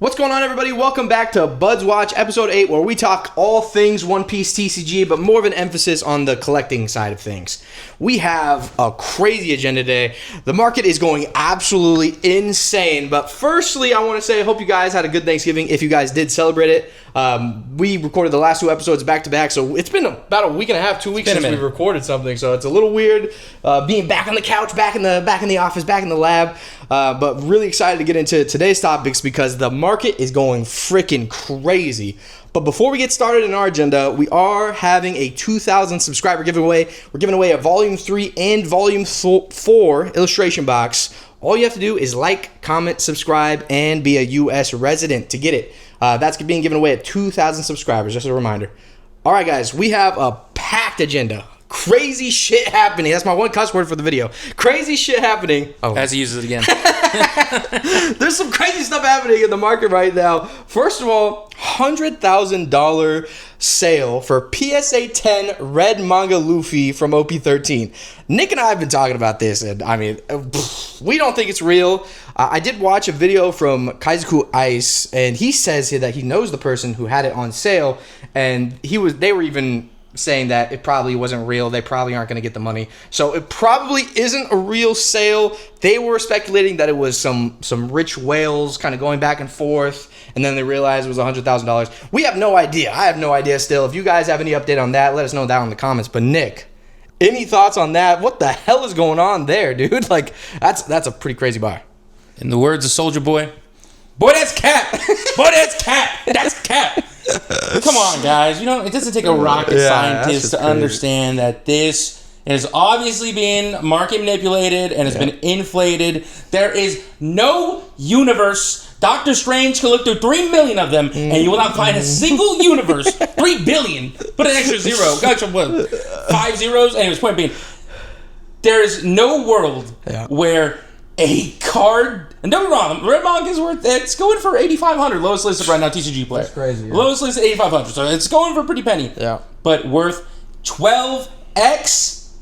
What's going on, everybody? Welcome back to Bud's Watch episode 8, where we talk all things One Piece TCG, but more of an emphasis on the collecting side of things. We have a crazy agenda today. The market is going absolutely insane, but firstly, I want to say I hope you guys had a good Thanksgiving if you guys did celebrate it. We recorded the last two episodes back-to-back, so it's been about a week and a half, 2 weeks since we recorded something, so it's a little weird being back on the couch, back in the office, back in the lab, but really excited to get into today's topics because the market is going freaking crazy. But before we get started in our agenda, we are having a 2,000 subscriber giveaway. We're giving away a Volume 3 and Volume 4 illustration box. All you have to do is like, comment, subscribe, and be a U.S. resident to get it. That's being given away at 2,000 subscribers, just a reminder. All right, guys, we have a packed agenda. Crazy shit happening. That's my one cuss word for the video. Crazy shit happening. Oh. As he uses it again. There's some crazy stuff happening in the market right now. First of all, $100,000 sale for PSA 10 red manga Luffy from OP13. Nick and I have been talking about this, and I mean, we don't think it's real. I did watch a video from Kaizoku Ice, and he says here that he knows the person who had it on sale, and they were even saying that it probably wasn't real. They probably aren't going to get the money. So it probably isn't a real sale. They were speculating that it was some rich whales kind of going back and forth, and then they realized it was $100,000. We have no idea. I have no idea still. If you guys have any update on that, let us know down in the comments. But Nick, any thoughts on that? What the hell is going on there, dude? Like, that's a pretty crazy buy. In the words of Soulja Boy, that's cap. Boy, that's cap. That's cap. Come on, guys. You know, it doesn't take a rocket scientist to understand that this is obviously being market manipulated and has been inflated. There is no universe. Doctor Strange can look through 3 million of them, and you will not find a single universe. 3 billion. Put an extra zero. Gotcha, what? 5 zeros? Anyways, point being, there is no world where a card, and don't get me wrong, red manga is worth, it's going for 8,500. Lowest listed right now, TCG player. That's crazy. Yeah. Lowest listed 8,500, so it's going for a pretty penny. Yeah. But worth 12x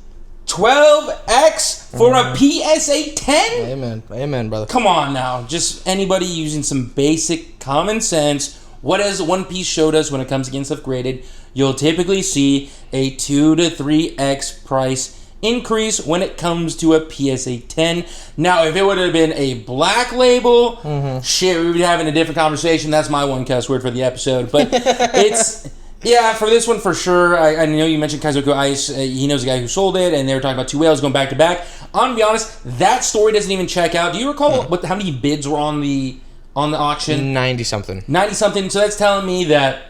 for a PSA 10? Amen, brother. Come on now, just anybody using some basic common sense. What has One Piece showed us when it comes to getting stuff graded? You'll typically see a 2 to 3x price increase when it comes to a PSA 10. Now, if it would have been a black label, shit, we would be having a different conversation. That's my one cuss word for the episode. But it's, yeah, for this one for sure. I know you mentioned Kaizoku Ice. He knows the guy who sold it, and they were talking about two whales going back to back. I'm gonna be honest, that story doesn't even check out. Do you recall how many bids were on the auction? 90-something. 90-something. So that's telling me that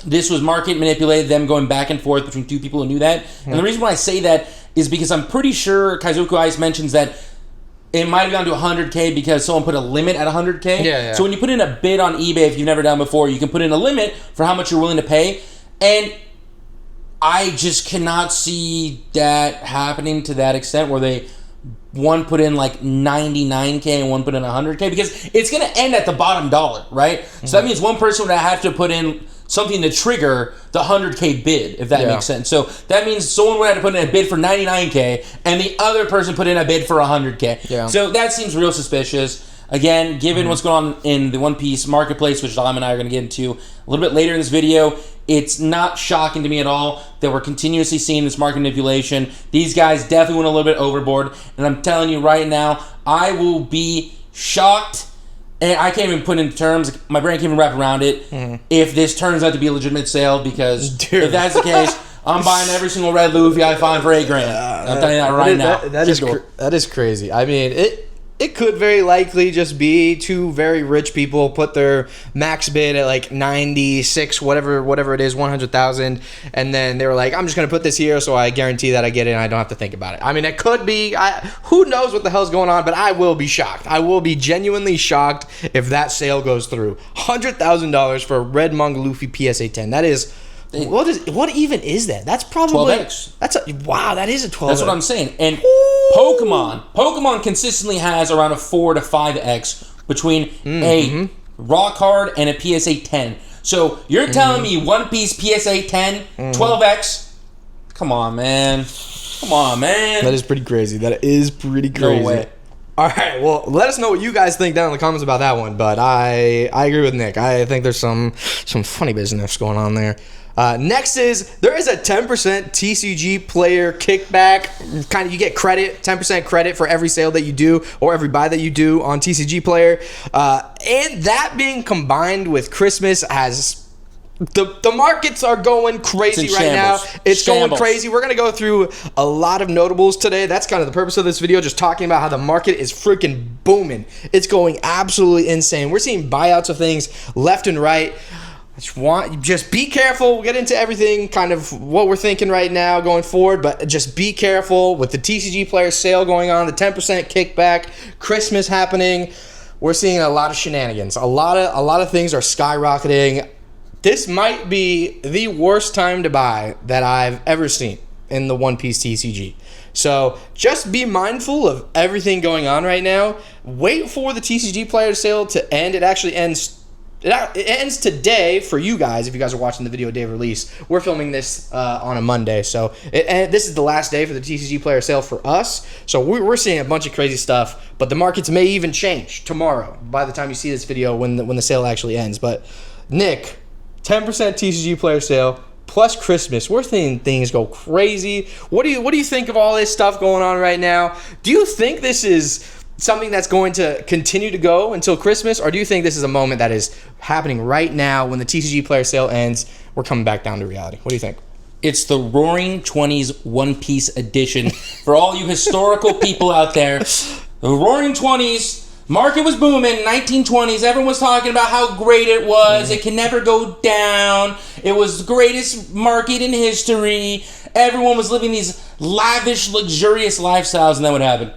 this was market manipulated, them going back and forth between two people who knew that. And the reason why I say that is because I'm pretty sure Kaizoku Ice mentions that it might have gone to 100K because someone put a limit at 100K. Yeah. So when you put in a bid on eBay, if you've never done before, you can put in a limit for how much you're willing to pay. And I just cannot see that happening to that extent where one put in like 99K and one put in 100K, because it's going to end at the bottom dollar, right? So that means one person would have to put in something to trigger the 100K bid, if that makes sense. So that means someone would have to put in a bid for 99K and the other person put in a bid for 100K. Yeah. So that seems real suspicious. Again, given what's going on in the One Piece marketplace, which Dom and I are going to get into a little bit later in this video, it's not shocking to me at all that we're continuously seeing this market manipulation. These guys definitely went a little bit overboard, and I'm telling you right now, I will be shocked. And I can't even put into terms, my brain can't even wrap around it, if this turns out to be a legitimate sale, because if that's the case, I'm buying every single red Luffy I find for $8 grand. I'm telling you that right now. That is crazy. I mean, it could very likely just be two very rich people put their max bid at like 96, whatever it is, 100,000, and then they were like, I'm just gonna put this here so I guarantee that I get it and I don't have to think about it. I mean, it could be. Who knows what the hell's going on? But I will be shocked. I will be genuinely shocked if that sale goes through. $100,000 for a red manga Luffy PSA 10. That is. What even is that? That's probably 12x. Wow, that is a 12x. That's what I'm saying. And Pokemon consistently has around a 4 to 5x between a raw card and a PSA 10. So you're telling me One Piece PSA 10, 12x? Come on, man. That is pretty crazy. No way. All right, well, let us know what you guys think down in the comments about that one. But I agree with Nick. I think there's some funny business going on there. Next there is a 10% TCG player kickback. Kind of, you get credit, 10% credit for every sale that you do or every buy that you do on TCG player. And that being combined with Christmas has... The markets are going crazy right now. It's going crazy. We're going to go through a lot of notables today. That's kind of the purpose of this video, just talking about how the market is freaking booming. It's going absolutely insane. We're seeing buyouts of things left and right. Just be careful. We'll get into everything, kind of what we're thinking right now going forward, but just be careful with the TCG player sale going on, the 10% kickback, Christmas happening. We're seeing a lot of shenanigans. A lot of things are skyrocketing. This might be the worst time to buy that I've ever seen in the One Piece TCG. So just be mindful of everything going on right now. Wait for the TCG player sale to end. It actually ends. It ends today for you guys. If you guys are watching the video day of release, we're filming this on a Monday. So this is the last day for the TCG player sale for us. So we're seeing a bunch of crazy stuff. But the markets may even change tomorrow by the time you see this video when the sale actually ends. But Nick, 10% TCG player sale plus Christmas. We're seeing things go crazy. What do you think of all this stuff going on right now? Do you think this is something that's going to continue to go until Christmas, or do you think this is a moment that is happening right now when the TCG player sale ends? We're coming back down to reality. What do you think? It's the Roaring 20s One Piece edition. For all you historical people out there, the Roaring 20s, market was booming, 1920s. Everyone was talking about how great it was. It can never go down. It was the greatest market in history. Everyone was living these lavish, luxurious lifestyles, and then what happened?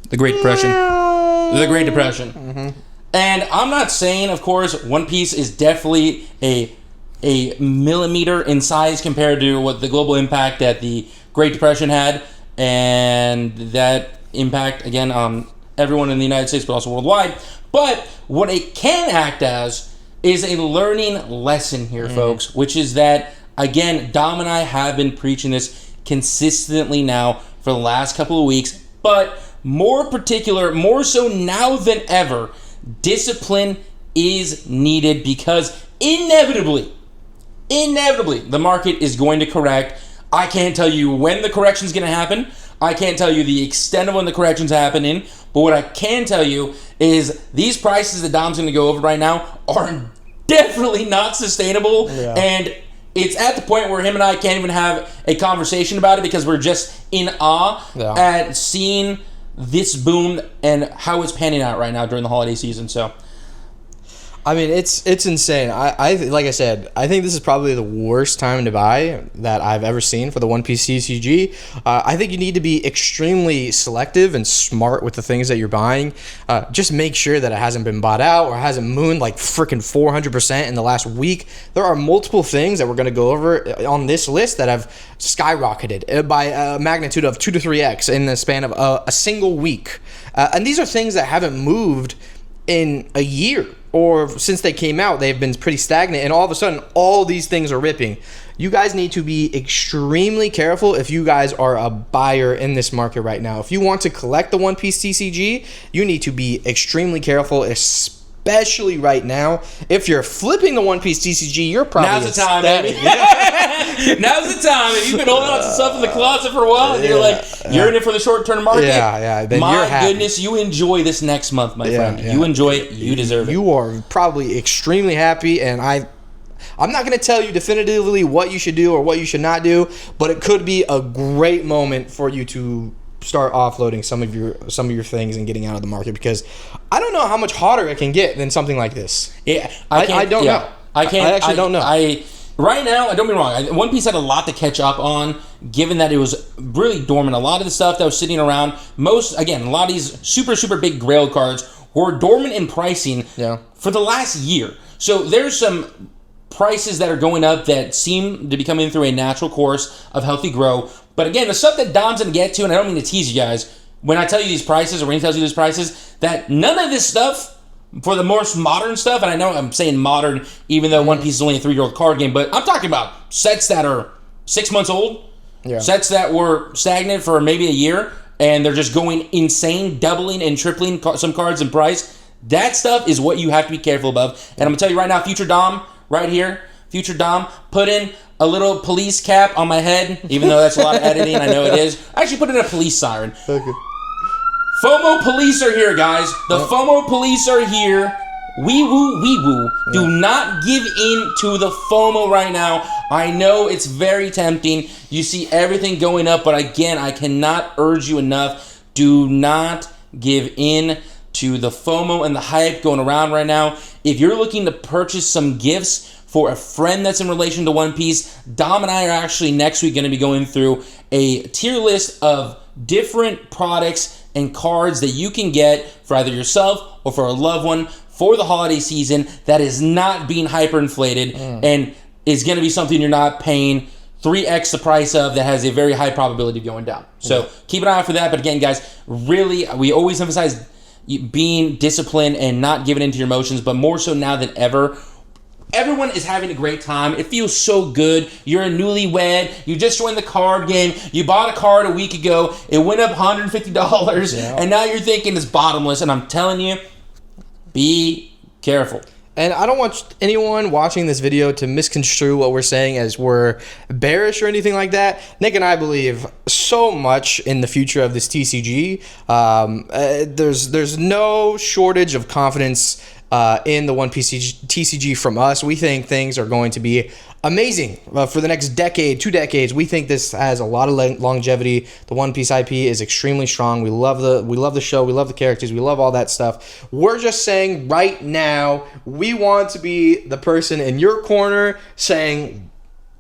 The Great Depression. The Great Depression. Mm-hmm. And I'm not saying, of course, One Piece is definitely a millimeter in size compared to what the global impact that the Great Depression had, and that impact, again, everyone in the United States, but also worldwide. But what it can act as is a learning lesson here, folks, which is that, again, Dom and I have been preaching this consistently now for the last couple of weeks, but more so now than ever, discipline is needed because inevitably, the market is going to correct. I can't tell you when the correction is going to happen. I can't tell you the extent of when the correction's happening, but what I can tell you is these prices that Dom's going to go over right now are definitely not sustainable, and it's at the point where him and I can't even have a conversation about it because we're just in awe at seeing this boom and how it's panning out right now during the holiday season. So, I mean, it's insane. I like I said, I think this is probably the worst time to buy that I've ever seen for the One Piece TCG. I think you need to be extremely selective and smart with the things that you're buying. Just make sure that it hasn't been bought out or hasn't mooned like freaking 400% in the last week. There are multiple things that we're going to go over on this list that have skyrocketed by a magnitude of 2 to 3x in the span of a single week. And these are things that haven't moved in a year. Or since they came out, they've been pretty stagnant, and all of a sudden, all these things are ripping. You guys need to be extremely careful if you guys are a buyer in this market right now. If you want to collect the One Piece TCG, you need to be extremely careful, especially right now. If you're flipping the One Piece TCG, you're probably now's the time, baby. Now's the time. If you've been holding on to stuff in the closet for a while, and you're like, you're in it for the short-term market. Then my goodness, you enjoy this next month, my friend. You enjoy it. You deserve it. You are probably extremely happy, and I'm not going to tell you definitively what you should do or what you should not do, but it could be a great moment for you to start offloading some of your things and getting out of the market, because I don't know how much hotter it can get than something like this. Yeah, I don't know. I actually don't know. Right now, don't be wrong, One Piece had a lot to catch up on, given that it was really dormant. A lot of the stuff that was sitting around, a lot of these super big Grail cards were dormant in pricing for the last year. So there's some prices that are going up that seem to be coming through a natural course of healthy growth. But again, the stuff that Dom's going to get to, and I don't mean to tease you guys, when I tell you these prices, or when he tells you these prices, that none of this stuff, for the most modern stuff, and I know I'm saying modern, even though One Piece is only a 3-year-old card game, but I'm talking about sets that are 6 months old, sets that were stagnant for maybe a year, and they're just going insane, doubling and tripling some cards in price. That stuff is what you have to be careful of. And I'm going to tell you right now, Future Dom, right here, Future Dom, put in a little police cap on my head, even though that's a lot of editing, I know it is. I actually put in a police siren. Okay. FOMO police are here, guys. The FOMO police are here. Wee woo, wee woo. Do not give in to the FOMO right now. I know it's very tempting. You see everything going up, but again, I cannot urge you enough. Do not give in to the FOMO and the hype going around right now. If you're looking to purchase some gifts for a friend that's in relation to One Piece, Dom and I are actually next week going to be going through a tier list of different products and cards that you can get for either yourself or for a loved one for the holiday season that is not being hyperinflated and is going to be something you're not paying 3x the price of, that has a very high probability of going down. So keep an eye out for that. But again, guys, really, we always emphasize being disciplined and not giving into your emotions, but more so now than ever. Everyone is having a great time. It feels so good. You're a newlywed. You just joined the card game. You bought a card a week ago. It went up $150, and now you're thinking it's bottomless. And I'm telling you, be careful. And I don't want anyone watching this video to misconstrue what we're saying as we're bearish or anything like that. Nick and I believe so much in the future of this TCG. There's no shortage of confidence in the One Piece TCG from us. We think things are going to be amazing for the next decade, 2 decades. We think this has a lot of longevity. The One Piece IP is extremely strong. We love the show. We love the characters. We love all that stuff. We're just saying right now, we want to be the person in your corner saying,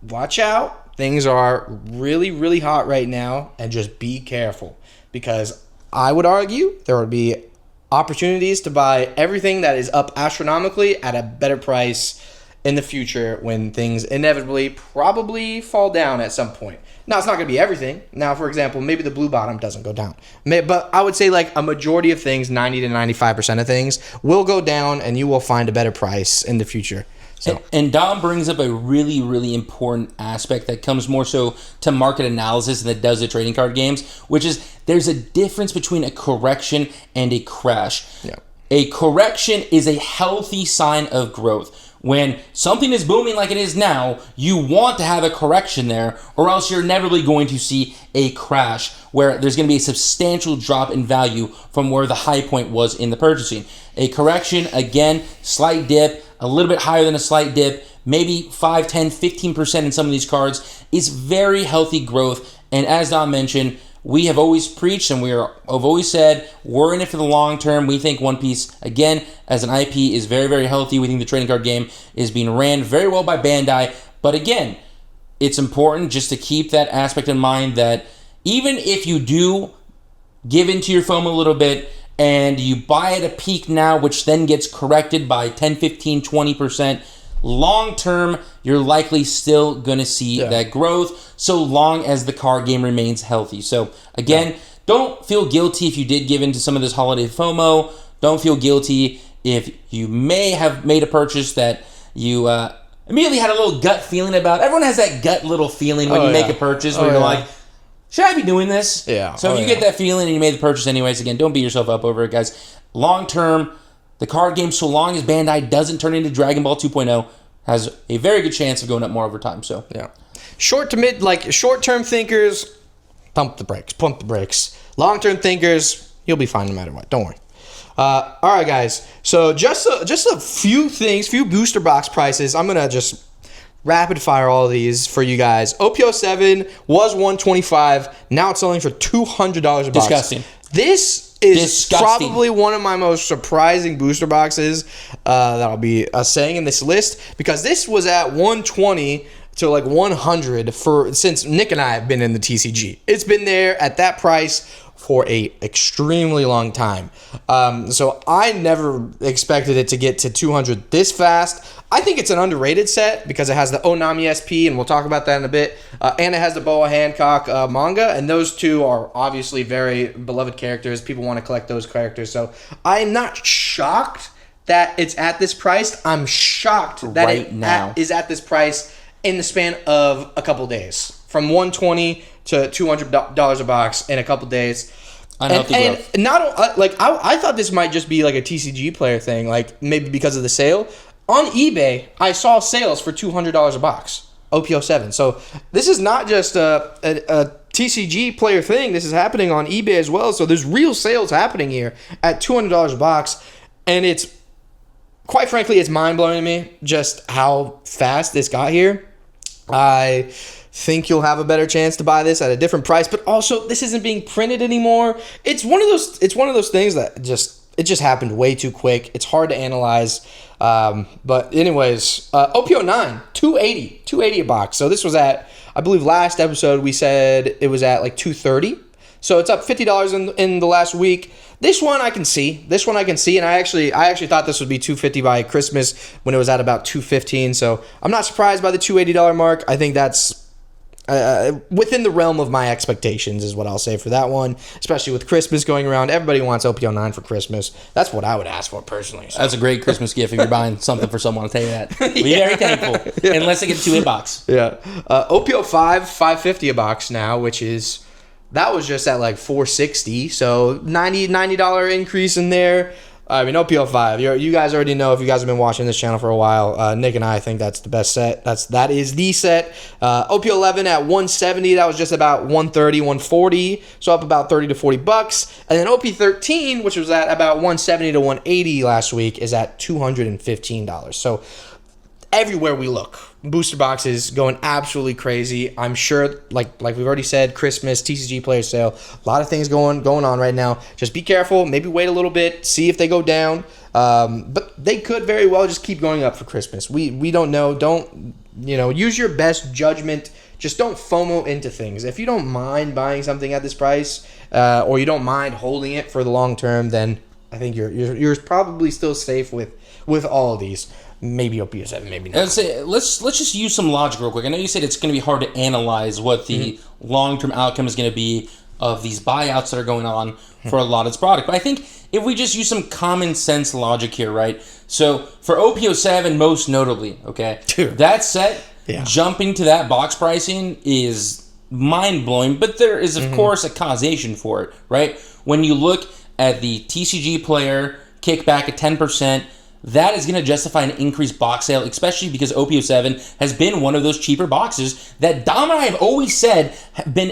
watch out. Things are really, really hot right now, and just be careful, because I would argue there would be opportunities to buy everything that is up astronomically at a better price in the future when things inevitably probably fall down at some point. Now, it's not going to be everything. Now, for example, maybe the blue bottom doesn't go down. But I would say like a majority of things, 90 to 95% of things, will go down, and you will find a better price in the future. So. And Dom brings up a really, really important aspect that comes more so to market analysis than it does to trading card games, which is there's a difference between a correction and a crash. Yeah. A correction is a healthy sign of growth. When something is booming like it is now, you want to have a correction there, or else you're inevitably going to see a crash where there's going to be a substantial drop in value from where the high point was in the purchasing. A correction, again, slight dip, a little bit higher than a slight dip, maybe 5, 10, 15% in some of these cards, is very healthy growth. And as Don mentioned, we have always preached and have always said we're in it for the long term. We think One Piece, again, as an IP, is very, very healthy. We think the trading card game is being ran very well by Bandai. But again, it's important just to keep that aspect in mind that even if you do give into your FOMO a little bit and you buy at a peak now, which then gets corrected by 10, 15, 20%, long term, you're likely still going to see that growth so long as the card game remains healthy. So again, don't feel guilty if you did give into some of this holiday FOMO. Don't feel guilty if you may have made a purchase that you immediately had a little gut feeling about. Everyone has that gut little feeling when you make a purchase where you're like, should I be doing this? Yeah. So if you get that feeling and you made the purchase anyways, again, don't beat yourself up over it, guys. Long term, the card game, so long as Bandai doesn't turn into Dragon Ball 2.0, has a very good chance of going up more over time. So yeah, short-term thinkers, pump the brakes. Long-term thinkers, you'll be fine no matter what. Don't worry. All right, guys. So just a few things, few booster box prices. I'm gonna just rapid fire all of these for you guys. OP07 was $125. Now it's selling for $200 a box. Disgusting. This is probably one of my most surprising booster boxes that I'll be saying in this list, because this was at $120 to like $100 since Nick and I have been in the TCG. It's been there at that price for a extremely long time. So I never expected it to get to $200 this fast. I think it's an underrated set because it has the Onami SP, and we'll talk about that in a bit. And it has the Boa Hancock manga, and those two are obviously very beloved characters. People want to collect those characters. So I'm not shocked that it's at this price. I'm shocked that it is at this price in the span of a couple days. From $120 to $200 a box in a couple days. Unhealthy growth. And not like I thought this might just be like a TCG player thing, like maybe because of the sale. On eBay, I saw sales for $200 a box, OP07. So this is not just a TCG player thing. This is happening on eBay as well. So there's real sales happening here at $200 a box. And it's, quite frankly, it's mind-blowing to me just how fast this got here. I think you'll have a better chance to buy this at a different price, but also this isn't being printed anymore. It's one of those things that just happened way too quick. It's hard to analyze. But anyways, OP09, $280 a box. So this was at, I believe last episode we said it was at like $230. So it's up $50 in the last week. This one I can see, and I actually thought this would be $250 by Christmas when it was at about $215. So I'm not surprised by the $280 mark. I think that's within the realm of my expectations is what I'll say for that one, especially with Christmas going around. Everybody wants OP09 for Christmas. That's what I would ask for personally. So. That's a great Christmas gift if you're buying something for someone. I'll tell you that. Be very thankful, unless they get a 2-hit box. Yeah. OP05, $550 a box now, which is, that was just at like $460, so $90 increase in there. I mean, OP05, you guys already know if you guys have been watching this channel for a while. Nick and I think that's the best set. That is the set. OP11 at $170, that was just about $130, $140, so up about $30 to $40. And then OP13, which was at about $170 to $180 last week, is at $215. So everywhere we look, booster boxes going absolutely crazy. I'm sure, like we've already said, Christmas, TCG player sale, a lot of things going on right now. Just be careful. Maybe wait a little bit, see if they go down. But they could very well just keep going up for Christmas. We don't know. Don't, use your best judgment. Just don't FOMO into things. If you don't mind buying something at this price, or you don't mind holding it for the long term, then I think you're probably still safe with all of these. Maybe OP7, maybe not. Let's just use some logic real quick. I know you said it's going to be hard to analyze what the long-term outcome is going to be of these buyouts that are going on for a lot of this product. But I think if we just use some common sense logic here, right? So for OP07, most notably, okay, that set, jumping to that box pricing is mind-blowing. But there is, of course, a causation for it, right? When you look at the TCG player kickback at 10%, that is going to justify an increased box sale, especially because OP07 has been one of those cheaper boxes that Dom and I have always said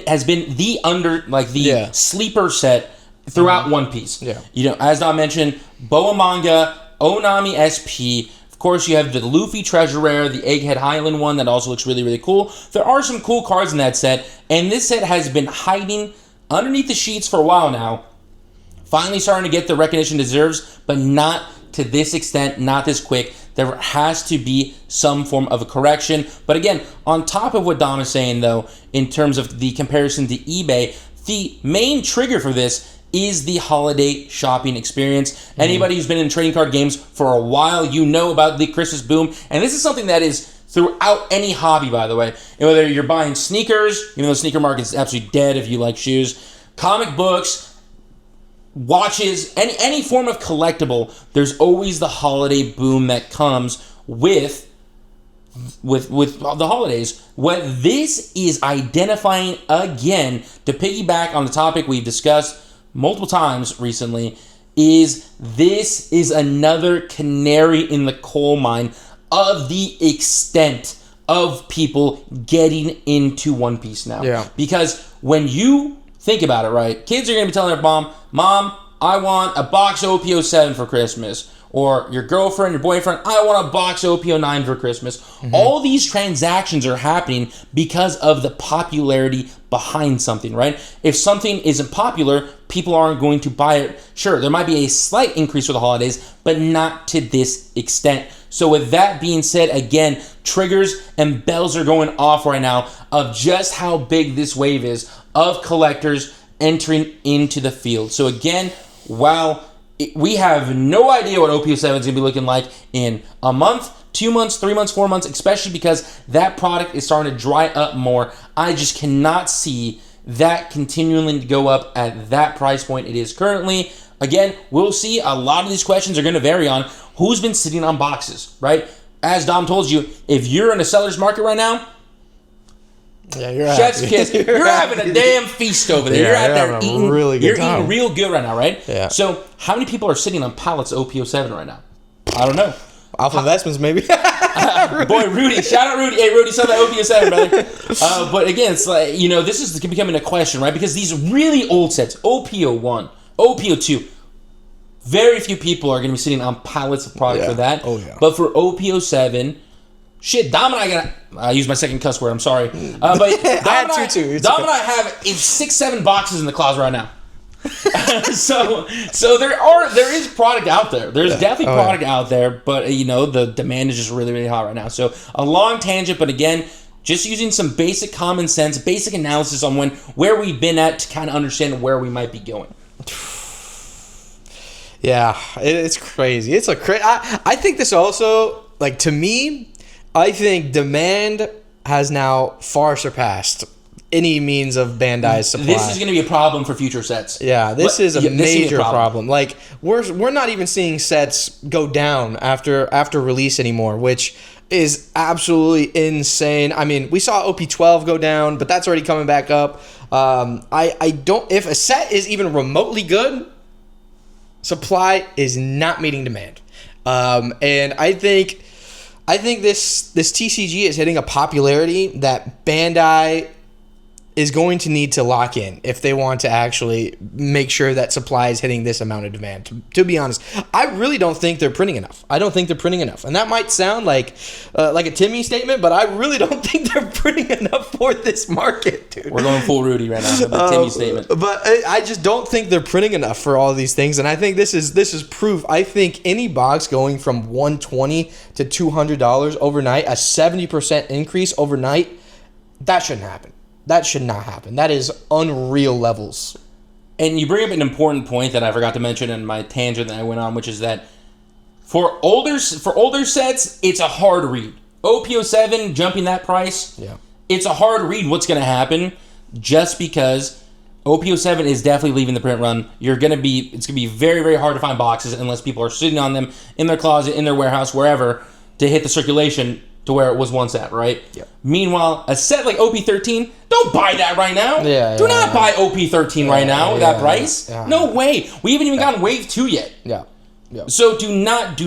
has been the sleeper set throughout One Piece. Yeah. As Dom mentioned, Boa Manga, Onami SP. Of course, you have the Luffy Treasure Rare, the Egghead Highland one that also looks really, really cool. There are some cool cards in that set, and this set has been hiding underneath the sheets for a while now. Finally starting to get the recognition it deserves, but not to this extent, not this quick. There has to be some form of a correction. But again, on top of what Dom is saying, though, in terms of the comparison to eBay, the main trigger for this is the holiday shopping experience. Anybody who's been in trading card games for a while, you know about the Christmas boom. And this is something that is throughout any hobby, by the way. And whether you're buying sneakers, even though the sneaker market is absolutely dead if you like shoes, comic books, watches, any form of collectible, there's always the holiday boom that comes with the holidays. What this is identifying, again, to piggyback on the topic we've discussed multiple times recently, is this is another canary in the coal mine of the extent of people getting into One Piece now. Yeah. Because when you think about it, right? Kids are going to be telling their Mom, I want a box of OP07 for Christmas. Or your girlfriend, your boyfriend, I want a box of OP09 for Christmas. All these transactions are happening because of the popularity behind something, right? If something isn't popular, people aren't going to buy it. Sure, there might be a slight increase for the holidays, but not to this extent. So with that being said, again, triggers and bells are going off right now of just how big this wave is of collectors entering into the field. So again, while we have no idea what OP7 is going to be looking like in a month, 2 months, 3 months, 4 months, especially because that product is starting to dry up more. I just cannot see that continuing to go up at that price point it is currently. Again, we'll see. A lot of these questions are going to vary on who's been sitting on boxes, right? As Dom told you, if you're in a seller's market right now, Yeah, you're Chef's happy. kiss. You're having a damn feast over there. Yeah, you're out you're there having a eating. really good you're time. eating real good right now, right? Yeah. So how many people are sitting on pallets of OP07 right now? I don't know. Alpha Investments, maybe. Boy, Rudy. Shout out Rudy. Hey, Rudy, sell that OP07, brother. But again, it's like, this is becoming a question, right? Because these really old sets, OP01, OP02, very few people are going to be sitting on pallets of product for that. Oh, yeah. But for OP07, shit, Dom and I use my second cuss word, I'm sorry. But Dom I had two. Dom and I have 6-7 boxes in the closet right now. so there is product out there. There's definitely product out there, but the demand is just really, really hot right now. So a long tangent, but again, just using some basic common sense, basic analysis on where we've been at to kind of understand where we might be going. Yeah, it's crazy. It's I think this also, like, to me, I think demand has now far surpassed any means of Bandai's supply. This is going to be a problem for future sets. Yeah, this is a major problem. Like, we're not even seeing sets go down after release anymore, which is absolutely insane. I mean, we saw OP12 go down, but that's already coming back up. I don't, if a set is even remotely good, supply is not meeting demand. And I think this TCG is hitting a popularity that Bandai is going to need to lock in if they want to actually make sure that supply is hitting this amount of demand. To be honest, I really don't think they're printing enough. I don't think they're printing enough. And that might sound like a Timmy statement, but I really don't think they're printing enough for this market, dude. We're going full Rudy right now with the Timmy statement. But I just don't think they're printing enough for all these things. And I think this is proof. I think any box going from $120 to $200 overnight, a 70% increase overnight, that shouldn't happen. That should not happen. That is unreal levels. And you bring up an important point that I forgot to mention in my tangent that I went on, which is that for older sets, it's a hard read. OP07 jumping that price, it's a hard read what's going to happen, just because OP07 is definitely leaving the print run. It's going to be very, very hard to find boxes unless people are sitting on them in their closet, in their warehouse, wherever, to hit the circulation to where it was once at, right? Yep. Meanwhile, a set like OP13, don't buy that right now. Do not buy OP13 right now with that price. No way. We haven't even gotten Wave 2 yet. Yeah. So do not,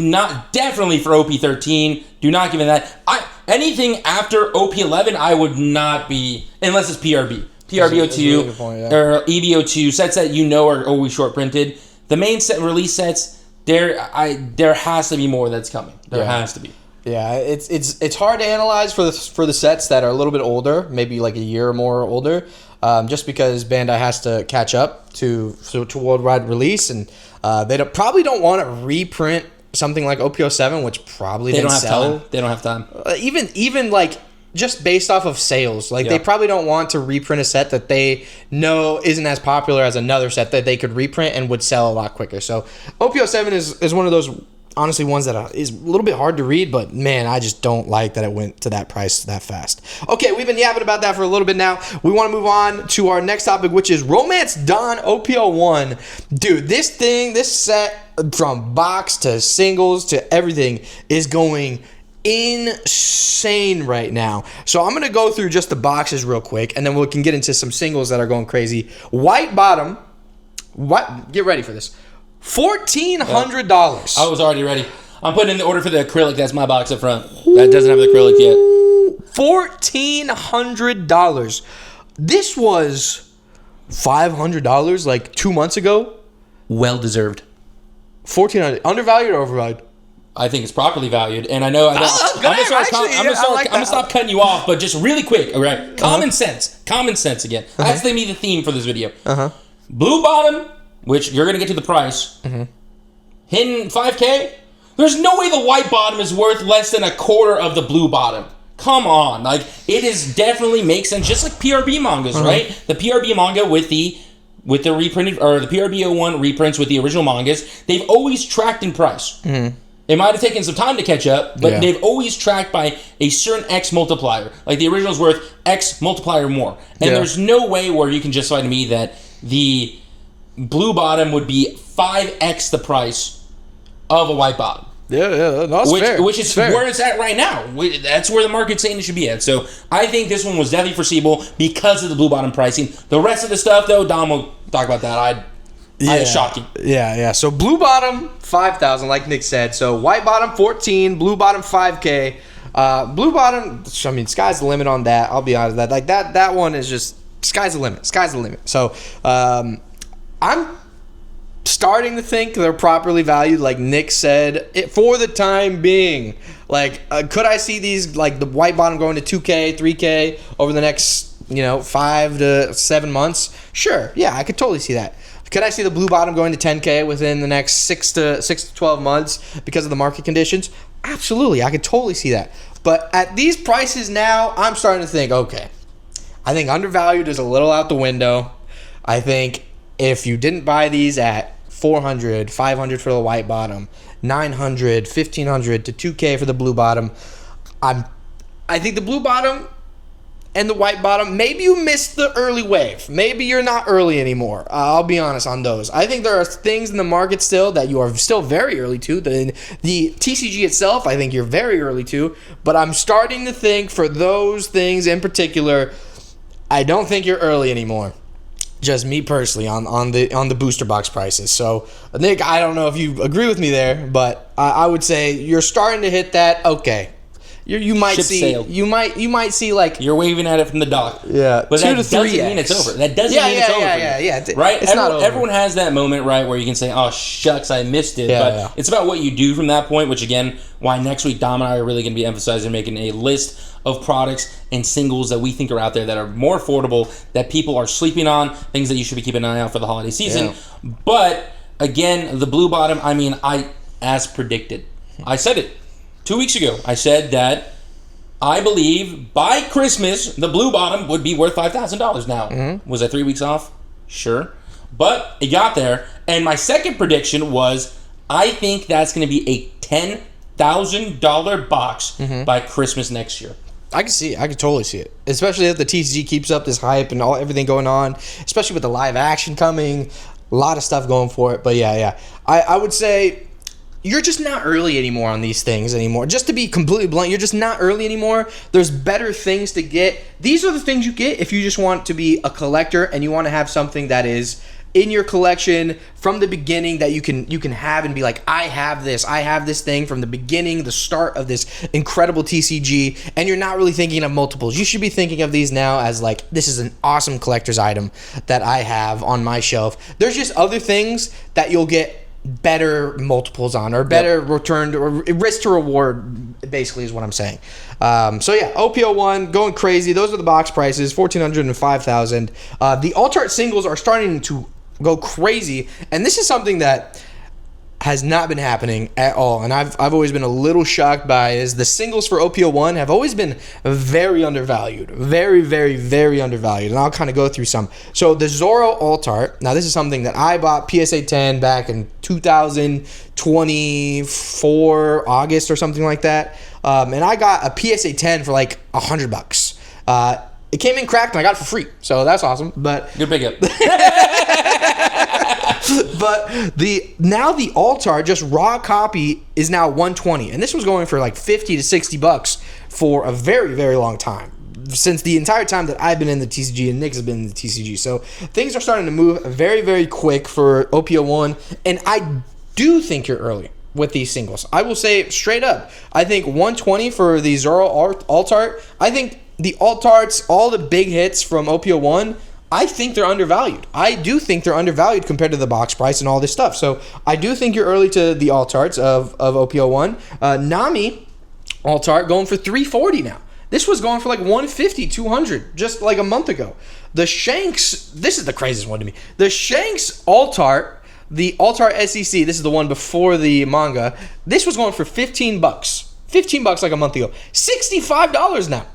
definitely for OP13, do not give me that. Anything after OP11, I would not be, unless it's PRB. PRB02 or EB02, sets that are always short printed. The main set release sets, there has to be more that's coming. There has to be. Yeah, it's hard to analyze for the sets that are a little bit older, maybe like a year or more older, just because Bandai has to catch up to worldwide release, and they probably don't want to reprint something like OP07, which probably they didn't don't have sell. time. They don't have time. Even like just based off of sales, like they probably don't want to reprint a set that they know isn't as popular as another set that they could reprint and would sell a lot quicker. So OP07 is one of those, honestly, ones that is a little bit hard to read, but man, I just don't like that it went to that price that fast. Okay, we've been yapping about that for a little bit now. We want to move on to our next topic, which is Romance Dawn OP01. Dude, this set from box to singles to everything is going insane right now. So I'm going to go through just the boxes real quick, and then we can get into some singles that are going crazy. White bottom. Get ready for this. $1,400. I was already ready. I'm putting in the order for the acrylic. That's my box up front. That doesn't have the acrylic yet. $1,400. This was $500 like 2 months ago. Well deserved. $1,400. Undervalued or overvalued? I think it's properly valued, and I know I'm gonna stop cutting you off, but just really quick, all right? Common sense again. That's gonna be the theme for this video. Blue bottom, which you're gonna get to the price, hitting $5K. There's no way the white bottom is worth less than a quarter of the blue bottom. Come on, like it is definitely makes sense, just like PRB mangas, right? The PRB manga with the reprinted, or the PRB01 reprints with the original mangas, they've always tracked in price. It might have taken some time to catch up, but they've always tracked by a certain X multiplier. Like the original's worth X multiplier more. And there's no way where you can justify to me that the blue bottom would be 5X the price of a white bottom. Yeah, that's fair. Which is fair. where it's at right now. That's where the market's saying it should be at. So I think this one was definitely foreseeable because of the blue bottom pricing. The rest of the stuff, though, Dom will talk about that. It's shocking. Yeah. So blue bottom, 5,000, like Nick said. So white bottom, 14, blue bottom, 5K. Blue bottom, I mean, sky's the limit on that. I'll be honest with that. Like that one is just sky's the limit. Sky's the limit. So I'm starting to think they're properly valued, like Nick said, for the time being. Like, could I see these, like the white bottom going to 2K, 3K over the next, 5 to 7 months? Sure, yeah, I could totally see that. Could I see the blue bottom going to 10K within the next 6 to 12 months because of the market conditions? Absolutely, I could totally see that. But at these prices now, I'm starting to think, okay, I think undervalued is a little out the window. I think if you didn't buy these at 400, 500 for the white bottom, 900, 1500 to 2K for the blue bottom, I think the blue bottom and the white bottom, maybe you missed the early wave. Maybe you're not early anymore. I'll be honest on those. I think there are things in the market still that you are still very early to. The TCG itself, I think you're very early to. But I'm starting to think for those things in particular, I don't think you're early anymore. Just me personally on the booster box prices. So Nick, I don't know if you agree with me there, but I would say you're starting to hit that. Okay, you might Ship see sailed. you might see like You're waving at it from the dock. Yeah, but 2 that to doesn't 3X. mean it's over. That doesn't mean it's over. Yeah. Right? It's not over. Everyone has that moment, right, where you can say, "Oh shucks, I missed it." But it's about what you do from that point. Which again, why next week Dom and I are really going to be emphasizing making a list of products and singles that we think are out there that are more affordable, that people are sleeping on, things that you should be keeping an eye out for the holiday season. Yeah. But again, the blue bottom, I mean, as predicted, I said it 2 weeks ago. I said that I believe by Christmas the blue bottom would be worth $5,000 now. Mm-hmm. Was I 3 weeks off? Sure. But it got there. And my second prediction was I think that's going to be a $10,000 box by Christmas next year. I can see it. I can totally see it. Especially if the TCG keeps up this hype and everything going on, especially with the live action coming, a lot of stuff going for it. But yeah. I would say you're just not early anymore on these things anymore. Just to be completely blunt, you're just not early anymore. There's better things to get. These are the things you get if you just want to be a collector and you want to have something that is in your collection from the beginning that you can have and be like, I have this thing from the beginning, the start of this incredible TCG, and you're not really thinking of multiples. You should be thinking of these now as like, this is an awesome collector's item that I have on my shelf. There's just other things that you'll get better multiples on, or better return or risk to reward, basically is what I'm saying. So yeah, OP01 going crazy. Those are the box prices, 1,400 and 5,000. The alt art singles are starting to go crazy, and this is something that has not been happening at all, and I've always been a little shocked by is the singles for OP01 have always been very undervalued, very, very, very undervalued, and I'll kind of go through some. So the Zoro alt art, now this is something that I bought PSA 10 back in 2024 August or something like that, and I got a PSA 10 for like $100. It came in cracked and I got it for free, so that's awesome. But good pickup. But the alt art, just raw copy, is now $120, and this was going for like $50 to $60 for a very, very long time, since the entire time that I've been in the TCG and Nick has been in the TCG. So things are starting to move very, very quick for OP01, and I do think you're early with these singles. I will say straight up, I think $120 for the Zoro alt art. I think the alt arts, all the big hits from OP01, I think they're undervalued. I do think they're undervalued compared to the box price and all this stuff. So I do think you're early to the alt arts of OP01. Nami alt art going for $340 now. This was going for like $150, $200 just like a month ago. The Shanks, this is the craziest one to me. The Shanks alt art, the alt art SEC, this is the one before the manga. This was going for $15. $15 like a month ago. $65 now.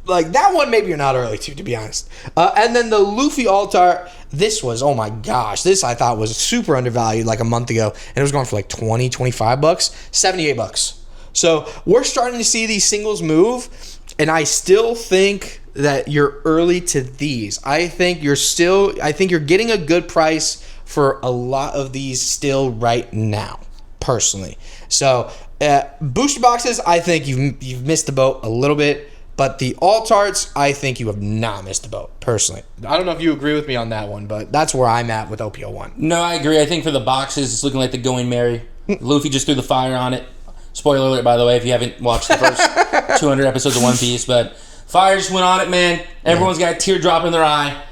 Like, that one maybe you're not early to be honest. And then the Luffy alt art, this was, oh my gosh, this I thought was super undervalued like a month ago, and it was going for like $20, $25, $78. So we're starting to see these singles move, and I still think that you're early to these. I think you're getting a good price for a lot of these still right now, personally. So Booster boxes, I think you've missed the boat a little bit. But the alt arts, I think you have not missed the boat, personally. I don't know if you agree with me on that one, but that's where I'm at with OP01. No, I agree. I think for the boxes, it's looking like the Going Merry. Luffy just threw the fire on it. Spoiler alert, by the way, if you haven't watched the first 200 episodes of One Piece. But fire just went on it, man. Everyone's got a teardrop in their eye.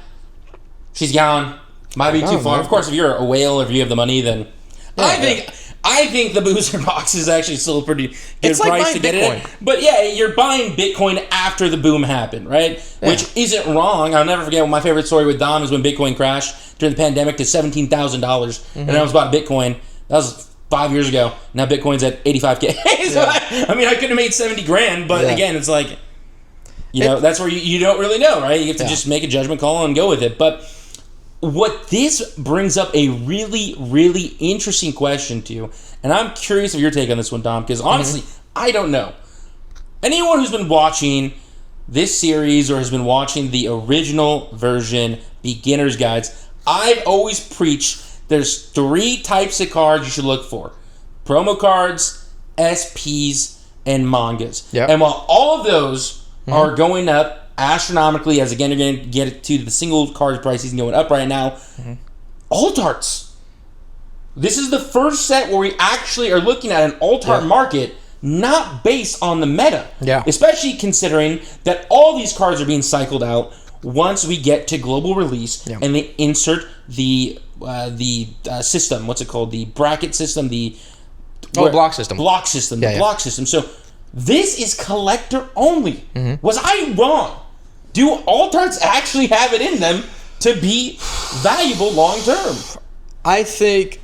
She's gone. Might be too far. Of course, if you're a whale or if you have the money, then... I think the booster box is actually still a pretty good price to get Bitcoin. It. But yeah, you're buying Bitcoin after the boom happened, right? Yeah. Which isn't wrong. I'll never forget my favorite story with Dom is when Bitcoin crashed during the pandemic to $17,000. And I was bought Bitcoin. That was 5 years ago. Now Bitcoin's at $85K. So I could have made 70 grand, but again, it's like, that's where you don't really know, right? You have to just make a judgment call and go with it. But what this brings up a really, really interesting question to you, and I'm curious of your take on this one, Dom, because honestly, I don't know. Anyone who's been watching this series or has been watching the original version, beginner's guides, I've always preached there's 3 types of cards you should look for. Promo cards, SPs, and mangas. Yep. And while all of those are going up astronomically, as again, you're going to get to the single card prices going up right now. Alt arts. This is the first set where we actually are looking at an alt art market not based on the meta. Yeah. Especially considering that all these cards are being cycled out once we get to global release and they insert the system. What's it called? The bracket system. Block system. Block system. Block system. So this is collector only. Was I wrong? Do alt arts actually have it in them to be valuable long term? I think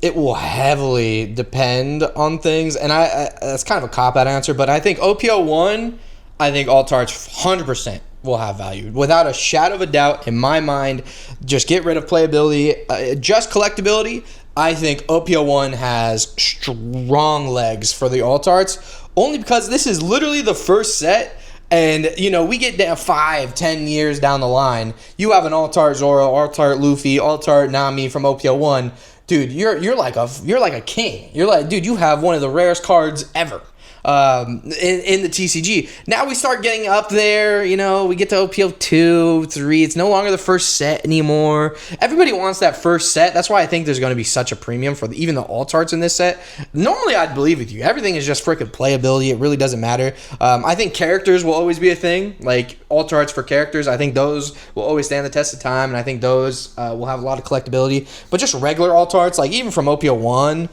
it will heavily depend on things, and I that's kind of a cop-out answer, but I think OP01, I think alt arts 100% will have value. Without a shadow of a doubt, in my mind, just get rid of playability, just collectability. I think OP01 has strong legs for the alt arts, only because this is literally the first set. And, we get down 5-10 years down the line. You have an alt-art Zoro, alt-art Luffy, alt-art Nami from OP01. Dude, you're like a king. You're like, dude, you have one of the rarest cards ever. In the TCG. Now we start getting up there, we get to OP12, 3. It's no longer the first set anymore. Everybody wants that first set. That's why I think there's going to be such a premium for even the alt arts in this set. Normally, I'd believe with you. Everything is just freaking playability. It really doesn't matter. I think characters will always be a thing. Like alt arts for characters, I think those will always stand the test of time, and I think those will have a lot of collectability. But just regular alt arts, like even from OP01,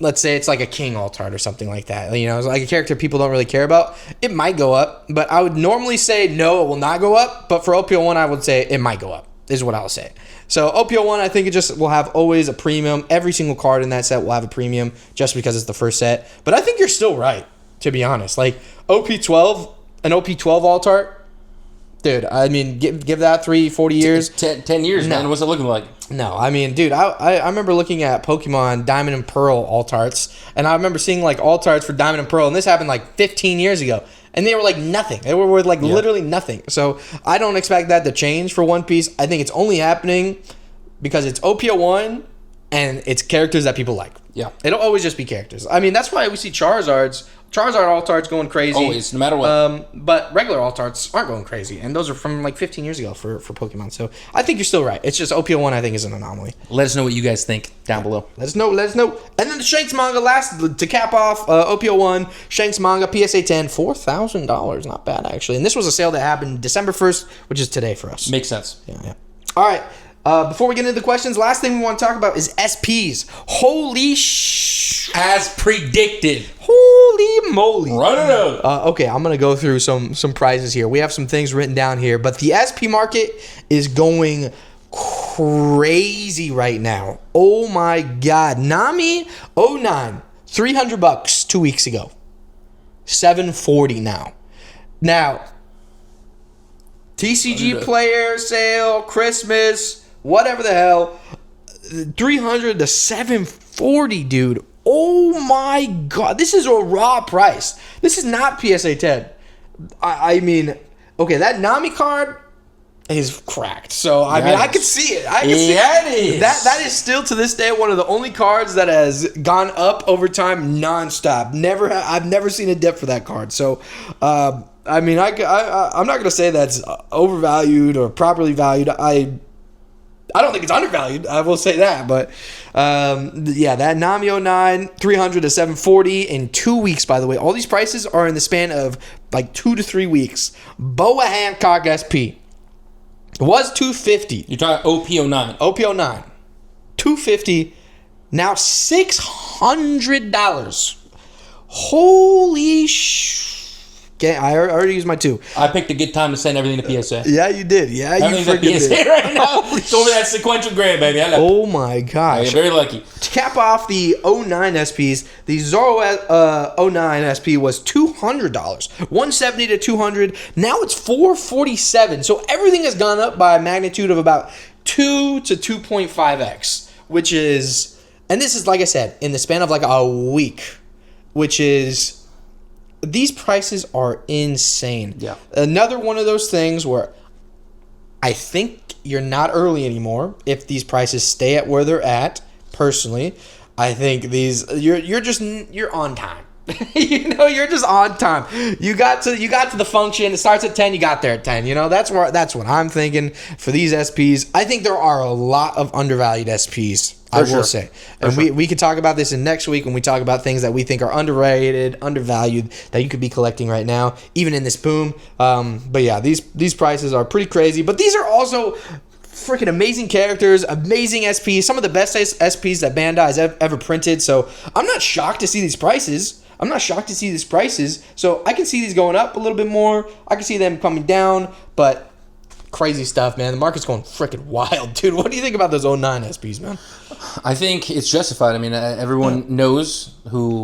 let's say it's like a king alt art or something like that. It's like a character people don't really care about. It might go up, but I would normally say no, it will not go up. But for OP01, I would say it might go up, is what I'll say. So OP01, I think it just will have always a premium. Every single card in that set will have a premium just because it's the first set. But I think you're still right, to be honest. Like OP12, an OP12 alt art, dude, I mean, give that 40 years. 10 years, man. What's it looking like? No, I mean, dude, I remember looking at Pokemon Diamond and Pearl alt arts, and I remember seeing like alt arts for Diamond and Pearl, and this happened like 15 years ago, and they were like nothing. They were worth like literally nothing. So I don't expect that to change for One Piece. I think it's only happening because it's OP01 and it's characters that people like. Yeah. It'll always just be characters. I mean, that's why we see Charizard alt arts going crazy. Always, no matter what. But regular alt arts aren't going crazy. And those are from like 15 years ago for Pokemon. So I think you're still right. It's just OP01, I think, is an anomaly. Let us know what you guys think down below. Let us know. And then the Shanks manga last to cap off OP01. Shanks manga PSA 10, $4,000. Not bad, actually. And this was a sale that happened December 1st, which is today for us. Makes sense. Yeah. All right. Before we get into the questions, last thing we want to talk about is SPs. Holy as predicted. Holy moly. Run it up. Okay, I'm going to go through some prizes here. We have some things written down here, but the SP market is going crazy right now. Oh my God. Nami 09, $300 2 weeks ago. $740 now. Now, TCG player sale, Christmas, whatever the hell, $300 to $740, dude. Oh my God, this is a raw price. This is not PSA 10. I mean, okay, that Nami card, is cracked. So I mean, I could see it. I can see it is. That is still to this day one of the only cards that has gone up over time nonstop. I've never seen a dip for that card. So I mean, I'm not gonna say that's overvalued or properly valued. I don't think it's undervalued. I will say that, but yeah, that Nami 09 300 to 740 in 2 weeks. By the way, all these prices are in the span of like 2 to 3 weeks. Boa Hancock SP was $250. You're talking OP09. OP09, $250. Now $600. Holy Okay, I already used my 2. I picked a good time to send everything to PSA. Yeah, you did. Yeah, you freaking did. did. Right now. It's over that sequential grade, baby. Oh my gosh. You're very lucky. To cap off the 09 SPs, the Zoro 09 SP was $200. $170 to $200. Now it's $447. So everything has gone up by a magnitude of about 2 to 2.5x, which is, and this is, like I said, in the span of like a week, which is, these prices are insane. Yeah. Another one of those things where I think you're not early anymore if these prices stay at where they're at. Personally, I think you're on time. You're just on time. You got to the function. It starts at 10. You got there at 10. That's what I'm thinking for these SPs. I think there are a lot of undervalued SPs. I will say, and we could talk about this in next week when we talk about things that we think are underrated, undervalued, that you could be collecting right now, even in this boom. But yeah, these prices are pretty crazy. But these are also freaking amazing characters, amazing SPs, some of the best SPs that Bandai has ever printed. So I'm not shocked to see these prices. So I can see these going up a little bit more. I can see them coming down, but crazy stuff, man. The market's going freaking wild, dude. What do you think about those 09 SPs, man? I think it's justified. I mean, everyone knows who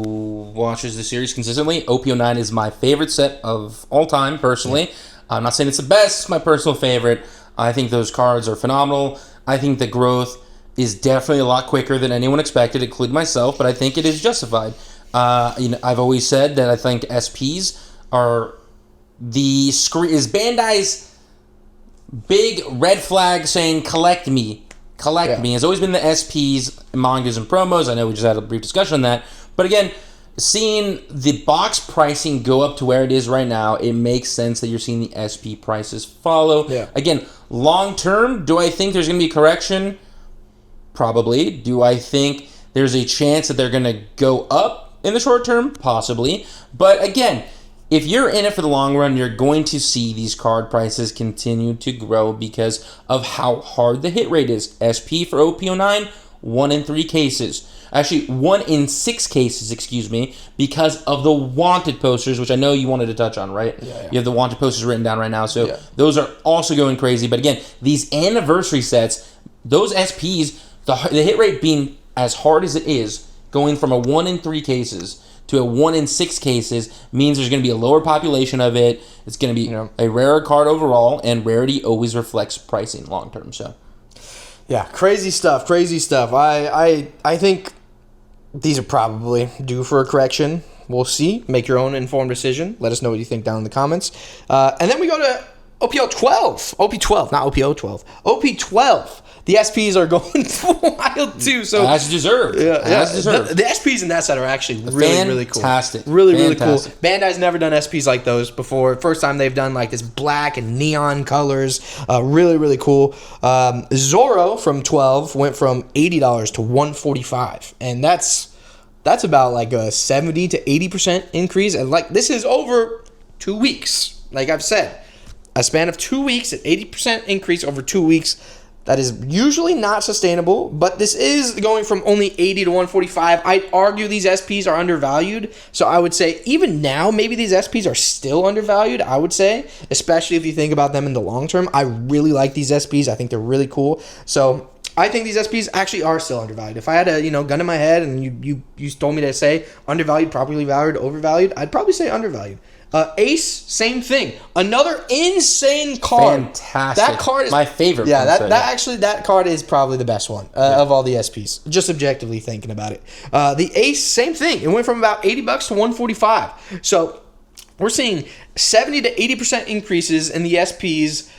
watches the series consistently. OP09 is my favorite set of all time, personally. I'm not saying it's the best. It's my personal favorite. I think those cards are phenomenal. I think the growth is definitely a lot quicker than anyone expected, including myself, but I think it is justified. I've always said that I think SPs are is Bandai's big red flag saying collect me. It's always been the SPs, mangas, and promos. I know we just had a brief discussion on that. But again, seeing the box pricing go up to where it is right now, it makes sense that you're seeing the SP prices follow. Yeah. Again, long term, do I think there's going to be a correction? Probably. Do I think there's a chance that they're going to go up in the short term? Possibly. But again, if you're in it for the long run, you're going to see these card prices continue to grow because of how hard the hit rate is. SP for OP09, 1 in 3 cases. Actually, 1 in 6 cases, because of the wanted posters, which I know you wanted to touch on, right? Yeah. You have the wanted posters written down right now, so those are also going crazy. But again, these anniversary sets, those SPs, the hit rate being as hard as it is, going from a 1 in 3 cases to a 1 in 6 cases means there's going to be a lower population of it. It's going to be a rarer card overall, and rarity always reflects pricing long term. So, yeah, crazy stuff. I think these are probably due for a correction. We'll see. Make your own informed decision. Let us know what you think down in the comments. And then we go to OP12, not OP012. OP12. The SPs are going wild too. So as deserved. As deserved. The SPs in that set are actually really cool. Fantastic. Really cool. Bandai's never done SPs like those before. First time they've done like this black and neon colors. Really cool. Zoro from 12 went from $80 to $145, and that's about like a 70 to 80% increase. And like this is over 2 weeks. Like I've said, a span of 2 weeks, an 80% increase over 2 weeks. That is usually not sustainable, but this is going from only 80 to 145. I'd argue these SPs are undervalued. So I would say even now, maybe these SPs are still undervalued, I would say, especially if you think about them in the long term. I really like these SPs. I think they're really cool. So I think these SPs actually are still undervalued. If I had a gun in my head and you told me to say undervalued, properly valued, overvalued, I'd probably say undervalued. Ace, same thing. Another insane card. Fantastic. That card is my favorite. Yeah, that card is probably the best one of all the SPs. Just objectively thinking about it. The Ace, same thing. It went from about $80 to $145. So we're seeing 70 to 80% increases in the SPs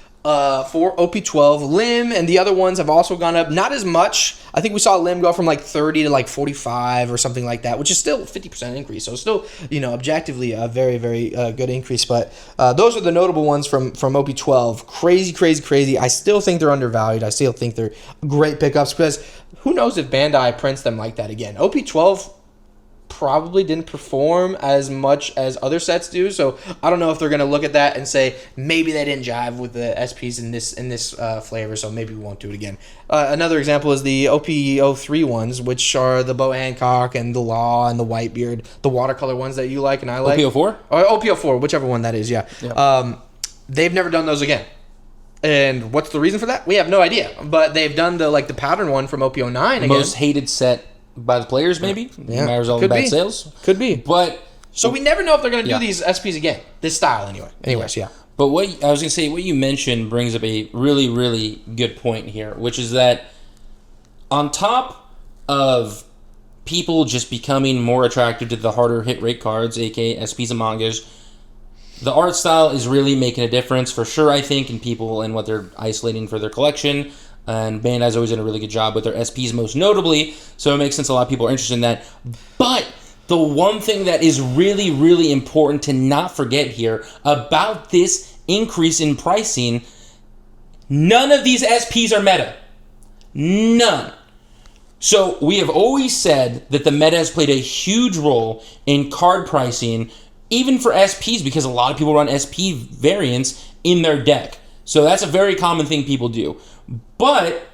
for OP12. Lim and the other ones have also gone up. Not as much. I think we saw Lim go from like 30 to like 45 or something like that, which is still a 50% increase. So still, objectively a very, very good increase. But those are the notable ones from OP12. Crazy, crazy, crazy. I still think they're undervalued. I still think they're great pickups because who knows if Bandai prints them like that again. OP12 probably didn't perform as much as other sets do, so I don't know if they're going to look at that and say maybe they didn't jive with the SPs in this flavor, so maybe we won't do it again. Another example is the OP03 ones, which are the Bo Hancock and the Law and the Whitebeard, the watercolor ones that you like and I like. OP04? Or OP04, whichever one that is, yeah. Yep. They've never done those again. And what's the reason for that? We have no idea, but they've done the pattern one from OP09 again. Most hated set by the players, maybe. Yeah, matters all the bad sales. Could be. But so we never know if they're going to do these SPs again. This style, anyway. Anyways, yeah. But what I was going to say, what you mentioned brings up a really, really good point here, which is that on top of people just becoming more attracted to the harder hit rate cards, aka SPs and mangas, the art style is really making a difference for sure, I think, in people and what they're isolating for their collection. And Bandai's always done a really good job with their SPs, most notably, so it makes sense a lot of people are interested in that. But the one thing that is really, really important to not forget here about this increase in pricing, none of these SPs are meta. None. So we have always said that the meta has played a huge role in card pricing, even for SPs, because a lot of people run SP variants in their deck. So that's a very common thing people do. But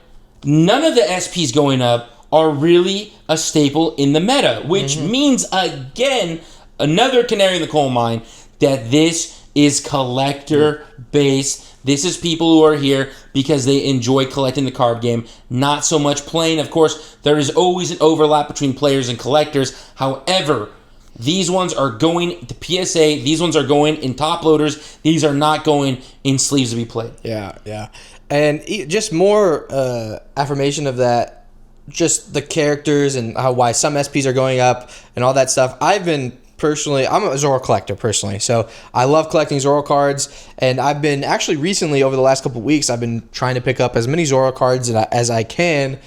none of the SPs going up are really a staple in the meta, which means, again, another canary in the coal mine, that this is collector-based. This is people who are here because they enjoy collecting the card game, not so much playing. Of course, there is always an overlap between players and collectors. However, these ones are going to PSA. These ones are going in top loaders. These are not going in sleeves to be played. Yeah, yeah. And just more affirmation of that, just the characters and why some SPs are going up and all that stuff. I'm a Zoro collector personally, so I love collecting Zoro cards, and I've been actually recently, over the last couple of weeks, I've been trying to pick up as many Zoro cards as I can,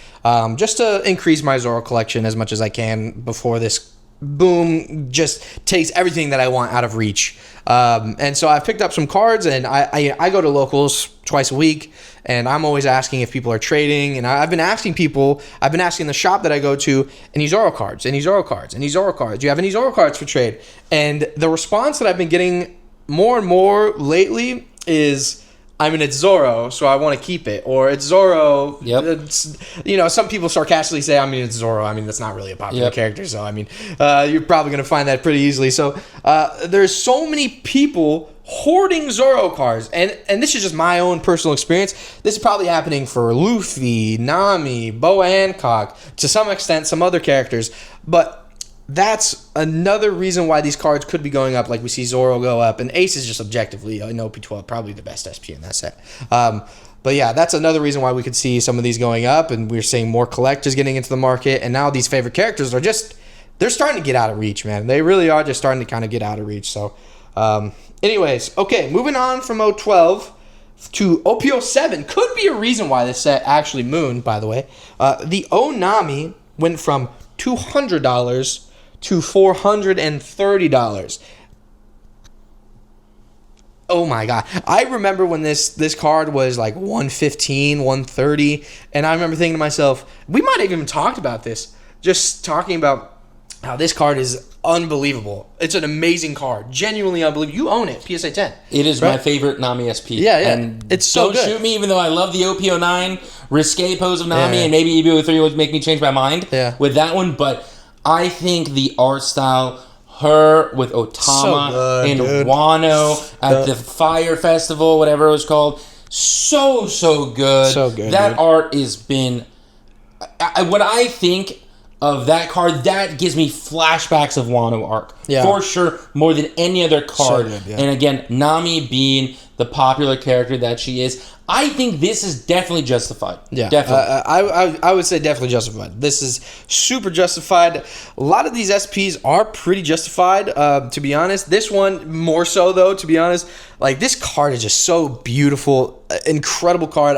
just to increase my Zoro collection as much as I can before this boom just takes everything that I want out of reach. And so I've picked up some cards, and I go to locals twice a week, and I'm always asking if people are trading, and I've been asking the shop that I go to, any Zoro cards, any Zoro cards, any Zoro cards. Do you have any Zoro cards for trade? And the response that I've been getting more and more lately is, it's Zoro, so I want to keep it. Or it's Zoro. Yep. It's, some people sarcastically say, it's Zoro. That's not really a popular character. So, you're probably going to find that pretty easily. So, there's so many people hoarding Zoro cards. And this is just my own personal experience. This is probably happening for Luffy, Nami, Bo Hancock, to some extent, some other characters. But that's another reason why these cards could be going up, like we see Zoro go up, and Ace is just objectively, in OP12, probably the best SP in that set. But yeah, that's another reason why we could see some of these going up, and we're seeing more collectors getting into the market, and now these favorite characters they're starting to get out of reach, man. They really are just starting to kind of get out of reach. So, anyways, okay, moving on from O12 to OP07, could be a reason why this set actually mooned, by the way. The Onami went from $200 to $430. Oh my god. I remember when this card was like $115, $130, and I remember thinking to myself, we might have even talked about this, just talking about how this card is unbelievable. It's an amazing card. Genuinely unbelievable. You own it, PSA 10. It is my favorite Nami SP. Yeah, yeah. And it's so good. Don't shoot me, even though I love the OP09 risque pose of Nami, and maybe EB03 would make me change my mind with that one, but I think the art style, her with Otama and Wano at the Fire Festival, whatever it was called, so good. So good. That art has been... when I think of that card, that gives me flashbacks of Wano arc. Yeah. For sure, more than any other card. So good, yeah. And again, Nami being the popular character that she is, I think this is definitely justified. Yeah, definitely. I would say definitely justified. This is super justified. A lot of these SPs are pretty justified, to be honest. This one more so, though, to be honest. Like, this card is just so beautiful, incredible card.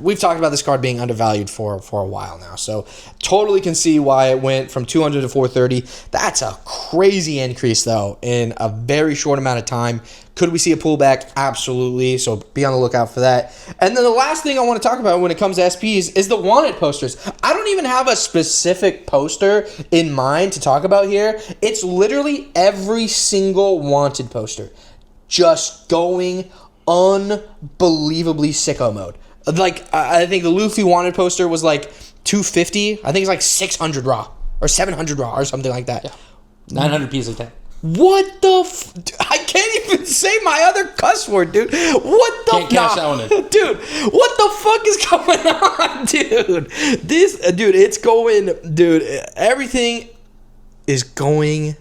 We've talked about this card being undervalued for a while now, so totally can see why it went from 200 to 430. That's a crazy increase, though, in a very short amount of time. Could we see a pullback? Absolutely. So be on the lookout for that. And then the last thing I want to talk about when it comes to SPs is the wanted posters. I don't even have a specific poster in mind to talk about here. It's literally every single wanted poster just going unbelievably sicko mode. Like, I think the Luffy wanted poster was like 250. I think it's like 600 raw or 700 raw or something like that. Yeah. 900 pieces of that. What the I can't even say my other cuss word, dude. What the Can't cash that one in. Dude, what the fuck is going on, dude? It's going, dude, everything is going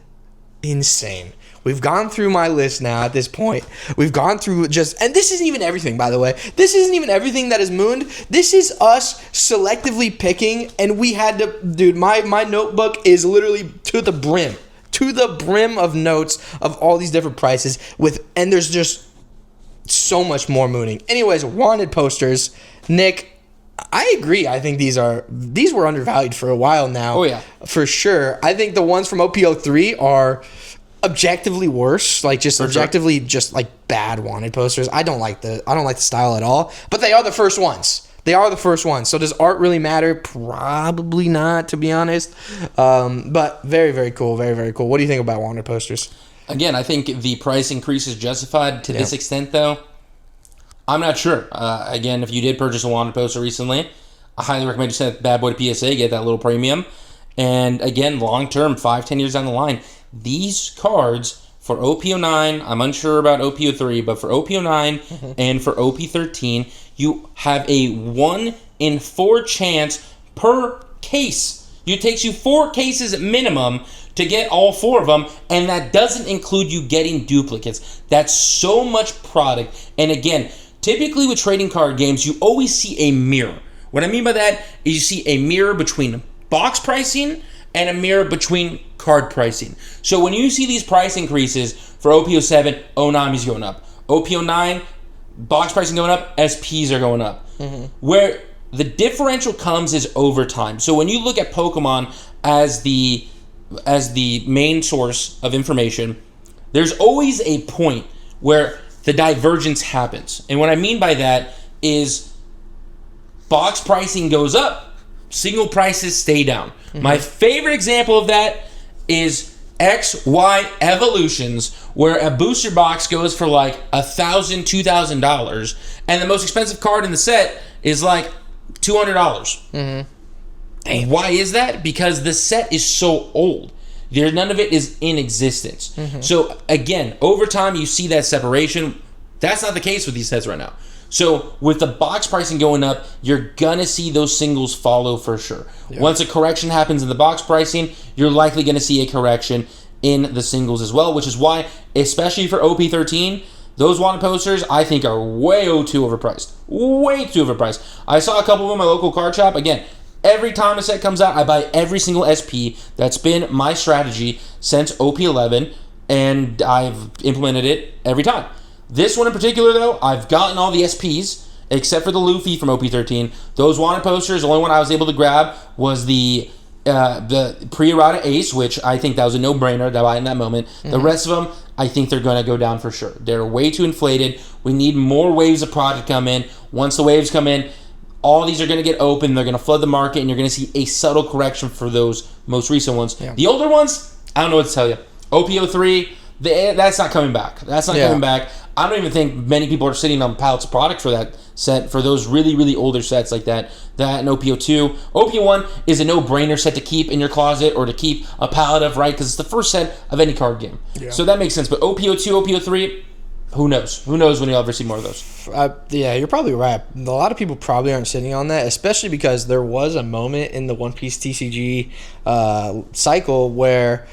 insane. We've gone through my list now at this point. We've gone through and this isn't even everything, by the way. This isn't even everything that is mooned. This is us selectively picking, and we had to, dude, my notebook is literally to the brim. To the brim of notes of all these different prices and there's just so much more mooning. Anyways, wanted posters. Nick, I agree. I think these were undervalued for a while now. Oh, yeah. For sure. I think the ones from OP03 are objectively worse, like just objectively just like bad wanted posters. I don't like the style at all, but they are the first ones. So does art really matter? Probably not, to be honest. But very, very cool. Very, very cool. What do you think about wanted posters? Again, I think the price increase is justified to this extent, though. I'm not sure. Again, if you did purchase a wanted poster recently, I highly recommend you send that bad boy to PSA, get that little premium. And again, long term, 5-10 years down the line, these cards for OP09, I'm unsure about OP03, but for OP09 and for OP13, you have a 1 in 4 chance per case. It takes you 4 cases minimum to get all 4 of them, and that doesn't include you getting duplicates. That's so much product. And again, typically with trading card games, you always see a mirror. What I mean by that is you see a mirror between box pricing and a mirror between card pricing. So when you see these price increases for OP07, O9 is going up. OP09, box pricing going up, SPs are going up. Where the differential comes is over time. So when you look at Pokemon as the main source of information, there's always a point where the divergence happens. And what I mean by that is box pricing goes up, single prices stay down. My favorite example of that is XY Evolutions, where a booster box goes for like $1,000, $2,000, and the most expensive card in the set is like $200. Why is that? Because the set is so old. None of it is in existence. So again, over time you see that separation. That's not the case with these sets right now. So with the box pricing going up, you're gonna see those singles follow for sure. Once a correction happens in the box pricing, you're likely gonna see a correction in the singles as well, which is why, especially for OP13, those wanted posters I think are way too overpriced. Way too overpriced. I saw a couple of them at my local card shop. Again, every time a set comes out, I buy every single SP. That's been my strategy since OP11, and I've implemented it every time. This one in particular, though, I've gotten all the SPs, except for the Luffy from OP13. Those wanted posters, the only one I was able to grab was the pre-errata Ace, which I think that was a no-brainer to buy in that moment. The rest of them, I think they're going to go down for sure. They're way too inflated. We need more waves of product come in. Once the waves come in, all these are going to get open. They're going to flood the market, and you're going to see a subtle correction for those most recent ones. The older ones, I don't know what to tell you. OP03, that's not coming back. That's not coming back. I don't even think many people are sitting on pallets of product for that set, for those really, really older sets like that. That and OP02. OP1 is a no-brainer set to keep in your closet or to keep a pallet of, right? Because it's the first set of any card game. So that makes sense. But OP02, OP03, who knows? Who knows when you'll ever see more of those? Yeah, you're probably right. A lot of people probably aren't sitting on that, especially because there was a moment in the One Piece TCG cycle where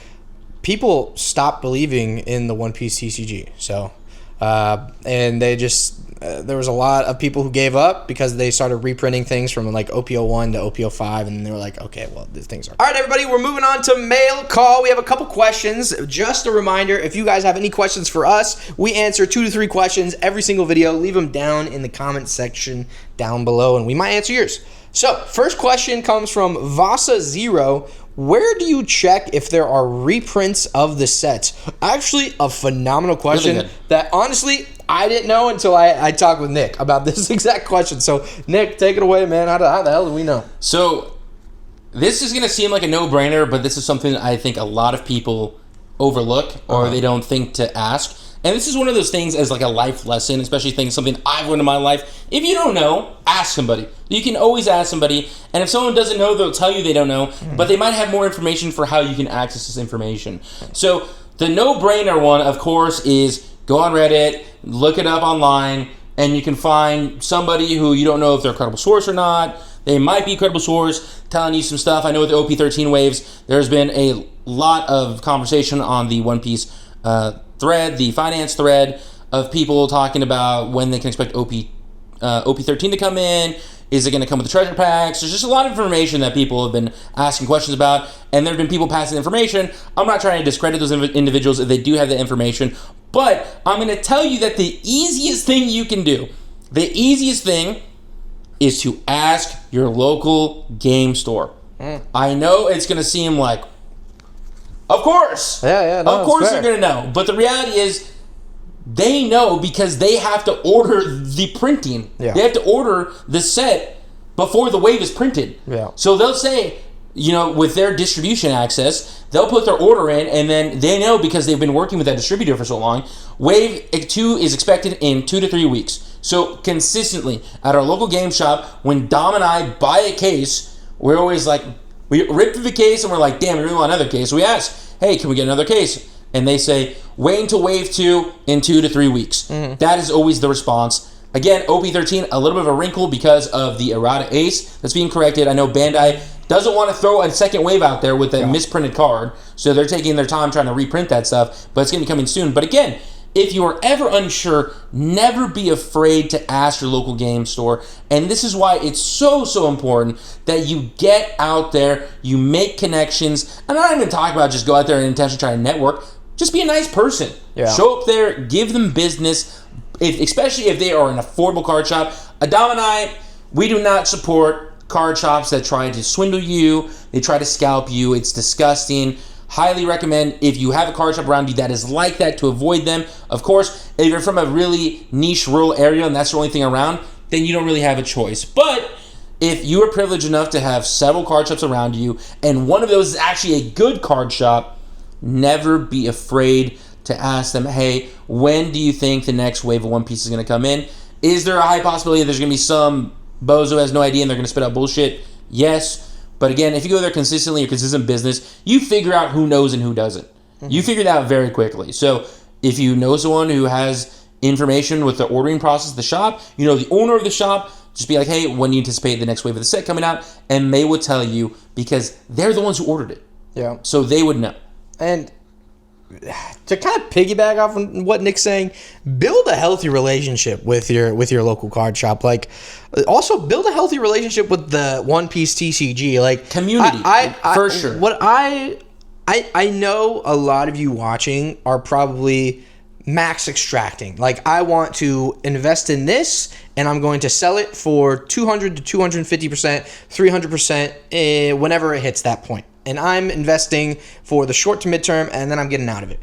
people stopped believing in the One Piece TCG. So, and they just, there was a lot of people who gave up because they started reprinting things from like OP01 to OP05, and they were like, okay, well, these things are... All right, everybody, we're moving on to mail call. We have a couple questions. Just a reminder, if you guys have any questions for us, we answer 2 to 3 questions every single video. Leave them down in the comment section down below, and we might answer yours. So, first question comes from Vasa0. Where do you check if there are reprints of the sets? Actually, a phenomenal question really that honestly I didn't know until I talked with Nick about this exact question. So, Nick, take it away, man. How the hell do we know? So, this is going to seem like a no-brainer, but this is something I think a lot of people overlook or they don't think to ask. And this is one of those things as like a life lesson, especially something I've learned in my life. If you don't know, ask somebody. You can always ask somebody. And if someone doesn't know, they'll tell you they don't know. But they might have more information for how you can access this information. So the no-brainer one, of course, is go on Reddit, look it up online, and you can find somebody who you don't know if they're a credible source or not. They might be a credible source telling you some stuff. I know with the OP13 waves, there's been a lot of conversation on the One Piece thread, the finance thread, of people talking about when they can expect OP13 to come in. Is it going to come with the treasure packs? There's just a lot of information that people have been asking questions about, and there have been people passing information. I'm not trying to discredit those individuals if they do have the information, but I'm going to tell you that the easiest thing you can do, the easiest thing is to ask your local game store. I know it's going to seem like, of course. Yeah, no, of course they're going to know. But the reality is they know because they have to order the printing. Yeah. They have to order the set before the wave is printed. Yeah. So they'll say, with their distribution access, they'll put their order in, and then they know because they've been working with that distributor for so long, Wave 2 is expected in 2 to 3 weeks. So consistently at our local game shop, when Dom and I buy a case, we're always like, we rip through the case and we're like, damn, we really want another case. So we ask, hey, can we get another case? And they say, wait until Wave 2 in 2 to 3 weeks. That is always the response. Again, OP13, a little bit of a wrinkle because of the errata ace that's being corrected. I know Bandai doesn't want to throw a second wave out there with a misprinted card, so they're taking their time trying to reprint that stuff, but it's going to be coming soon. But again, if you are ever unsure, never be afraid to ask your local game store. And this is why it's so, so important that you get out there, you make connections. I'm not even talking about just go out there and intentionally try to network. Just be a nice person. Yeah. Show up there, give them business, especially if they are an affordable card shop. Adam and I, we do not support card shops that try to swindle you. They try to scalp you. It's disgusting. Highly recommend, if you have a card shop around you that is like that, to avoid them. Of course, if you're from a really niche rural area and that's the only thing around, then you don't really have a choice. But if you are privileged enough to have several card shops around you, and one of those is actually a good card shop, never be afraid to ask them, hey, when do you think the next wave of One Piece is going to come in? Is there a high possibility there's going to be some bozo who has no idea and they're going to spit out bullshit? Yes. But again, if you go there consistently, your consistent business, you figure out who knows and who doesn't. You figure that out very quickly. So if you know someone who has information with the ordering process of the shop, you know the owner of the shop, just be like, hey, when do you anticipate the next wave of the set coming out? And they will tell you because they're the ones who ordered it. Yeah. So they would know. And to kind of piggyback off on what Nick's saying, build a healthy relationship with your local card shop. Like, also build a healthy relationship with the One Piece TCG. Like, community, for sure. What I know a lot of you watching are probably max extracting. Like, I want to invest in this, and I'm going to sell it for 200 to 250%, 300% whenever it hits that point. And I'm investing for the short to midterm, and then I'm getting out of it.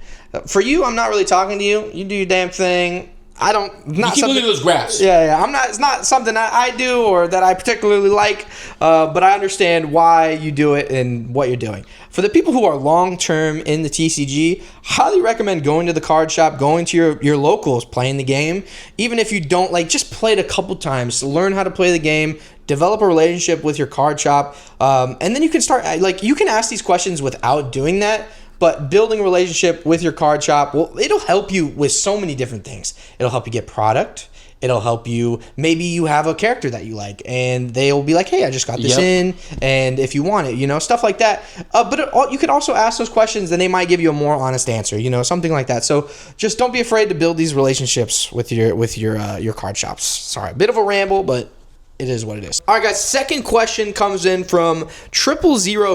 For you, I'm not really talking to you. You do your damn thing. I don't. You keep looking at those graphs. Yeah. I'm not. It's not something I do or that I particularly like. But I understand why you do it and what you're doing. For the people who are long term in the TCG, highly recommend going to the card shop, going to your locals, playing the game. Even if you don't like, just play it a couple times to learn how to play the game. Develop a relationship with your card shop, and then you can start. Like, you can ask these questions without doing that. But building a relationship with your card shop, well, it'll help you with so many different things. It'll help you get product. It'll help you. Maybe you have a character that you like, and they'll be like, hey, I just got this in, and if you want it, stuff like that. But you can also ask those questions, and they might give you a more honest answer, something like that. So just don't be afraid to build these relationships with your card shops. Sorry, a bit of a ramble, but it is what it is. All right, guys. Second question comes in from 000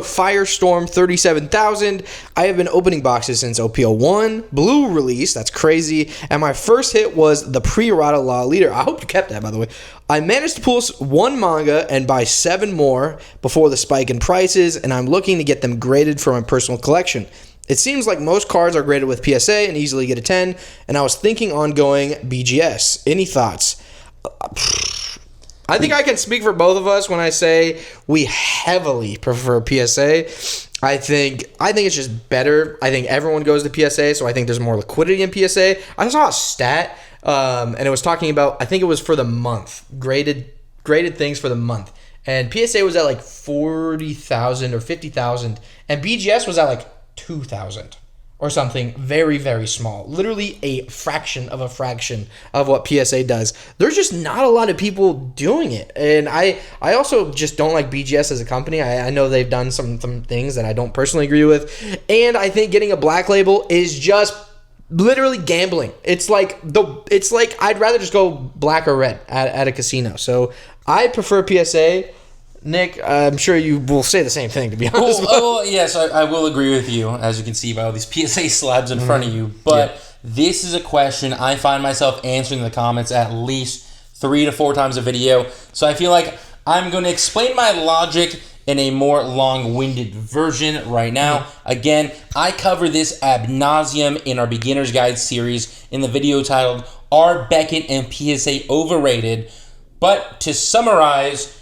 Firestorm 37,000. I have been opening boxes since OP01 Blue release. That's crazy. And my first hit was the pre-errata Law Leader. I hope you kept that, by the way. I managed to pull 1 manga and buy 7 more before the spike in prices, and I'm looking to get them graded for my personal collection. It seems like most cards are graded with PSA and easily get a 10, and I was thinking on going BGS. Any thoughts? I think I can speak for both of us when I say we heavily prefer PSA. I think it's just better. I think everyone goes to PSA, so I think there's more liquidity in PSA. I saw a stat, and it was talking about, I think it was for the month, graded things for the month. And PSA was at like 40,000 or 50,000, and BGS was at like 2,000. Or something very, very small. Literally a fraction of what PSA does. There's just not a lot of people doing it. And I also just don't like BGS as a company. I know they've done some things that I don't personally agree with. And I think getting a black label is just literally gambling. It's like I'd rather just go black or red at a casino. So I prefer PSA. Nick, I'm sure you will say the same thing, to be honest. Well, yes, I will agree with you, as you can see by all these PSA slabs in front of you. But this is a question I find myself answering in the comments at least 3 to 4 times a video. So I feel like I'm going to explain my logic in a more long-winded version right now. Again, I cover this ad nauseum in our Beginner's Guide series in the video titled, Are Beckett and PSA Overrated? But to summarize,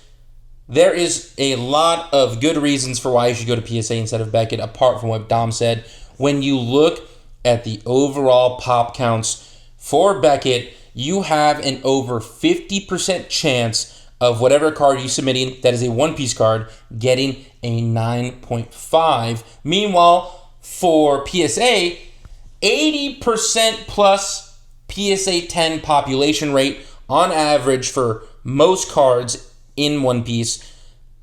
there is a lot of good reasons for why you should go to PSA instead of Beckett, apart from what Dom said. When you look at the overall pop counts for Beckett, you have an over 50% chance of whatever card you're submitting that is a one-piece card getting a 9.5. Meanwhile, for PSA, 80% plus PSA 10 population rate on average for most cards in One Piece.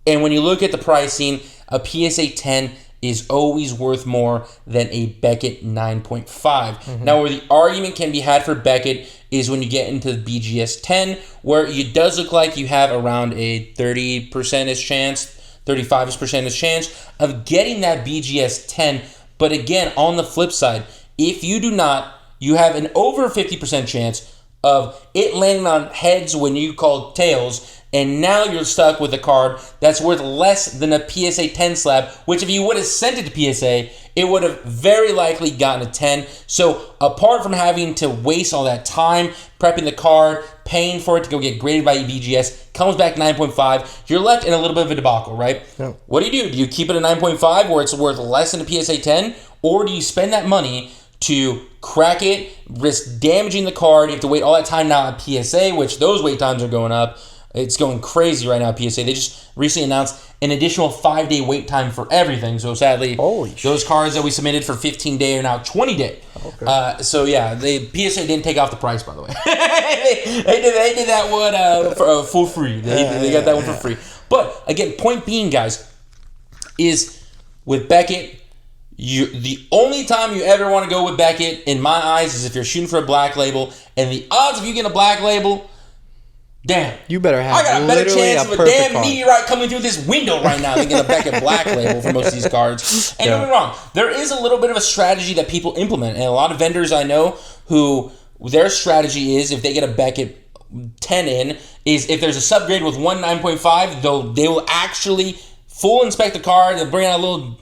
And when you look at the pricing, a PSA 10 is always worth more than a Beckett 9.5. Now, where the argument can be had for Beckett is when you get into the BGS 10, where it does look like you have around a 30%-ish chance, 35%-ish chance of getting that BGS 10. But again, on the flip side, if you do not, you have an over 50% chance of it landing on heads when you call tails, and now you're stuck with a card that's worth less than a PSA 10 slab, which if you would have sent it to PSA, it would have very likely gotten a 10. So apart from having to waste all that time prepping the card, paying for it to go get graded by BGS, comes back 9.5, you're left in a little bit of a debacle, right? Yeah. What do? Do you keep it at 9.5 where it's worth less than a PSA 10, or do you spend that money to crack it, risk damaging the card? You have to wait all that time now at PSA, which those wait times are going up. It's going crazy right now at PSA. They just recently announced an additional 5-day wait time for everything. So sadly, those cards that we submitted for 15-day are now 20-day. Okay. So yeah, the PSA didn't take off the price, by the way. they did that one for free. They got that one for free. But again, point being, guys, is with Beckett, the only time you ever want to go with Beckett, in my eyes, is if you're shooting for a black label. And the odds of you getting a black label, damn. You better have I got a better chance of a damn meteorite coming through this window right now than get a Beckett black label for most of these cards. And don't get me wrong, there is a little bit of a strategy that people implement. And a lot of vendors I know who their strategy is, if they get a Beckett 10 in, is if there's a subgrade with 9.5, they will actually full inspect the card. They'll bring out a little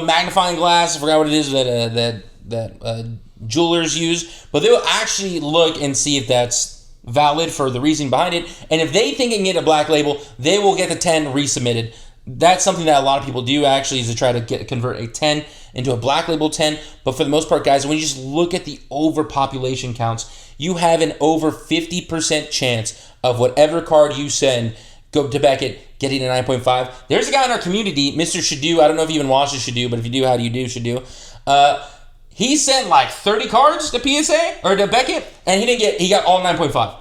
magnifying glass. I forgot what it is that jewelers use. But they will actually look and see if that's valid for the reason behind it. And if they think it can get a black label, they will get the 10 resubmitted. That's something that a lot of people do actually, is to try to convert a 10 into a black label 10. But for the most part, guys, when you just look at the overpopulation counts, you have an over 50% chance of whatever card you send go to Beckett getting a 9.5. There's a guy in our community, Mr. Shadu. I don't know if you even watch Shadu, but if you do, how do you do, Shadu? He sent like 30 cards to PSA or to Beckett, and he got all 9.5.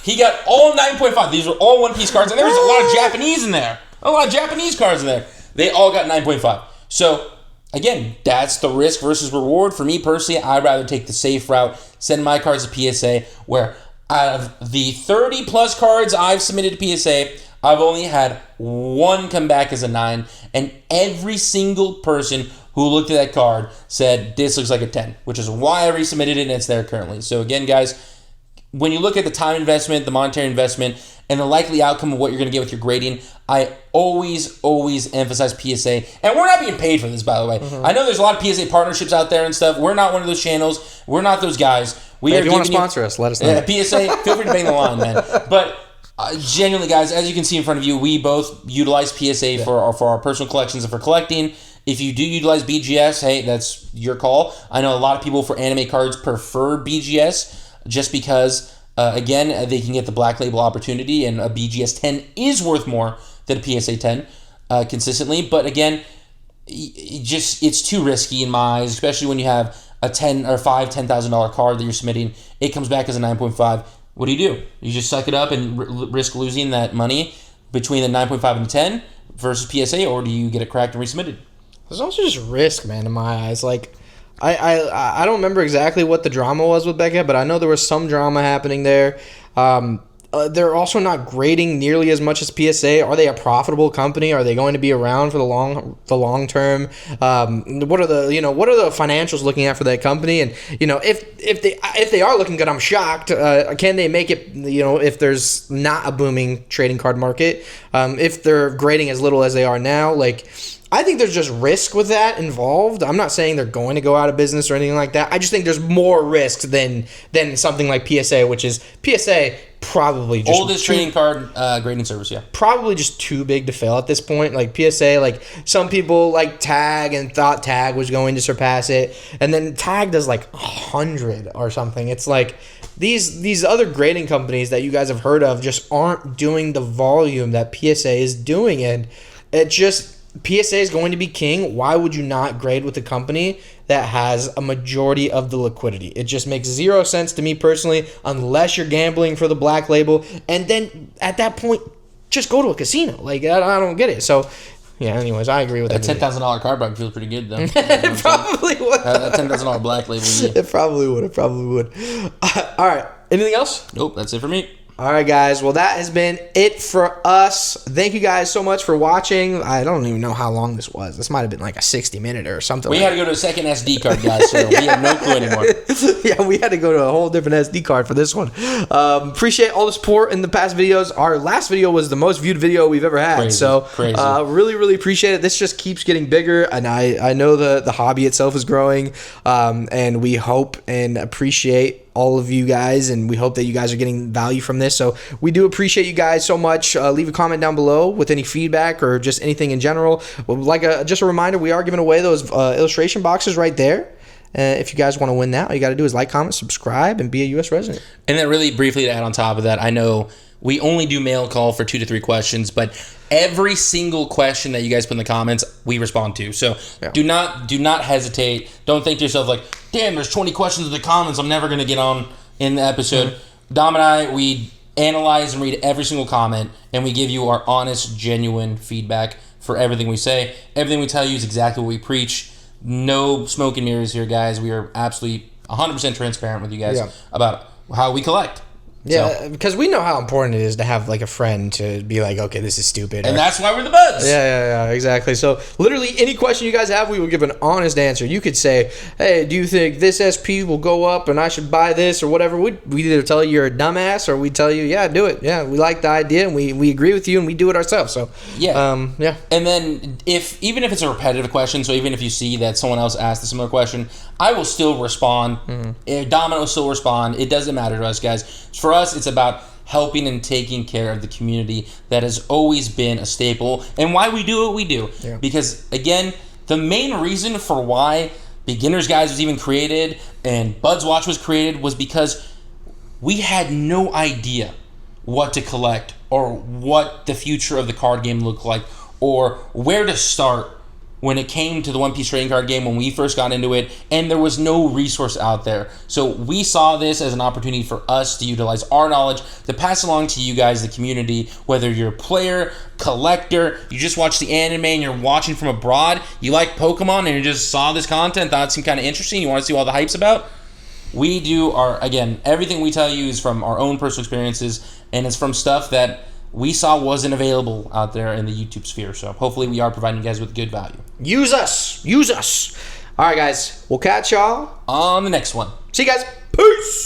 He got all 9.5. These were all One Piece cards, and there was a lot of Japanese in there. A lot of Japanese cards in there. They all got 9.5. So, again, that's the risk versus reward. For me personally, I'd rather take the safe route, send my cards to PSA, where out of the 30-plus cards I've submitted to PSA, I've only had one come back as a 9, and every single person who looked at that card said, this looks like a 10, which is why I resubmitted it, and it's there currently. So again, guys, when you look at the time investment, the monetary investment, and the likely outcome of what you're going to get with your grading, I always emphasize PSA. And we're not being paid for this, by the way. I know there's a lot of PSA partnerships out there and stuff. We're not one of those channels. We're not those guys. If you want to sponsor us, let us know. PSA, feel free to bang the line, man. But genuinely, guys, as you can see in front of you, we both utilize PSA for our personal collections and for collecting. If you do utilize BGS, hey, that's your call. I know a lot of people for anime cards prefer BGS just because, again, they can get the black label opportunity, and a BGS 10 is worth more than a PSA 10 consistently. But again, it's too risky in my eyes, especially when you have a $10,000 card that you're submitting. It comes back as a 9.5. What do? You just suck it up and risk losing that money between the 9.5 and the 10 versus PSA, or do you get it cracked and resubmitted? There's also just risk, man, in my eyes. Like, I don't remember exactly what the drama was with Becca, but I know there was some drama happening there. They're also not grading nearly as much as PSA. Are they a profitable company? Are they going to be around for the long term? What are the financials looking at for that company? And if they are looking good, I'm shocked. Can they make it? If there's not a booming trading card market, if they're grading as little as they are now, like. I think there's just risk with that involved. I'm not saying they're going to go out of business or anything like that. I just think there's more risk than something like PSA, which is PSA probably just oldest trading card grading service, yeah. Probably just too big to fail at this point. Like PSA, like some people like Tag and thought Tag was going to surpass it, and then Tag does like 100 or something. It's like these other grading companies that you guys have heard of just aren't doing the volume that PSA is doing, and it just. PSA is going to be king. Why would you not grade with a company that has a majority of the liquidity? It just makes zero sense to me personally, unless you're gambling for the black label. And then at that point, just go to a casino. Like, I don't get it. So, yeah, anyways, I agree with that. That $10,000 card back feels pretty good, though. It probably would. That $10,000 black label. Yeah. It probably would. All right. Anything else? Nope, that's it for me. All right, guys. Well, that has been it for us. Thank you guys so much for watching. I don't even know how long this was. This might have been like a 60-minute or something. We had to go to a second SD card, guys, so we have no clue anymore. Yeah, we had to go to a whole different SD card for this one. Appreciate all the support in the past videos. Our last video was the most viewed video we've ever had. Crazy. Really appreciate it. This just keeps getting bigger, and I know the hobby itself is growing, and we hope and appreciate all of you guys, and we hope that you guys are getting value from this. So we do appreciate you guys so much. Leave a comment down below with any feedback or just anything in general. Just a reminder, we are giving away those illustration boxes right there. If you guys want to win that, all you got to do is like, comment, subscribe, and be a U.S. resident. And then really briefly to add on top of that, I know we only do mail call for 2 to 3 questions, but every single question that you guys put in the comments, we respond to. So yeah. Do not hesitate. Don't think to yourself like, damn, there's 20 questions in the comments I'm never going to get on in the episode. Mm-hmm. Dom and I, we analyze and read every single comment, and we give you our honest, genuine feedback for everything we say. Everything we tell you is exactly what we preach. No smoke and mirrors here, guys. We are absolutely 100% transparent with you guys about how we collect. Yeah, because we know how important it is to have like a friend to be like, okay, this is stupid. And that's why we're the buds. Yeah, exactly. So literally any question you guys have, we will give an honest answer. You could say, hey, do you think this SP will go up and I should buy this or whatever? We either tell you you're a dumbass or we tell you, yeah, do it. Yeah, we like the idea and we agree with you and we do it ourselves. So yeah. And then even if it's a repetitive question, so even if you see that someone else asked a similar question, I will still respond. Mm-hmm. Domino will still respond. It doesn't matter to us, guys. For us, it's about helping and taking care of the community that has always been a staple and why we do what we do. Yeah. Because, again, the main reason for why Beginner's Guides was even created and Buds Watch was created was because we had no idea what to collect or what the future of the card game looked like or where to start when it came to the One Piece trading card game when we first got into it, and there was no resource out there. So we saw this as an opportunity for us to utilize our knowledge to pass along to you guys, the community, whether you're a player, collector, you just watch the anime and you're watching from abroad, you like Pokemon and you just saw this content, thought it seemed kind of interesting, you want to see what all the hype's about. We do again, everything we tell you is from our own personal experiences, and it's from stuff that we saw wasn't available out there in the YouTube sphere. So hopefully we are providing you guys with good value. Use us. Use us. All right, guys. We'll catch y'all on the next one. See you guys. Peace.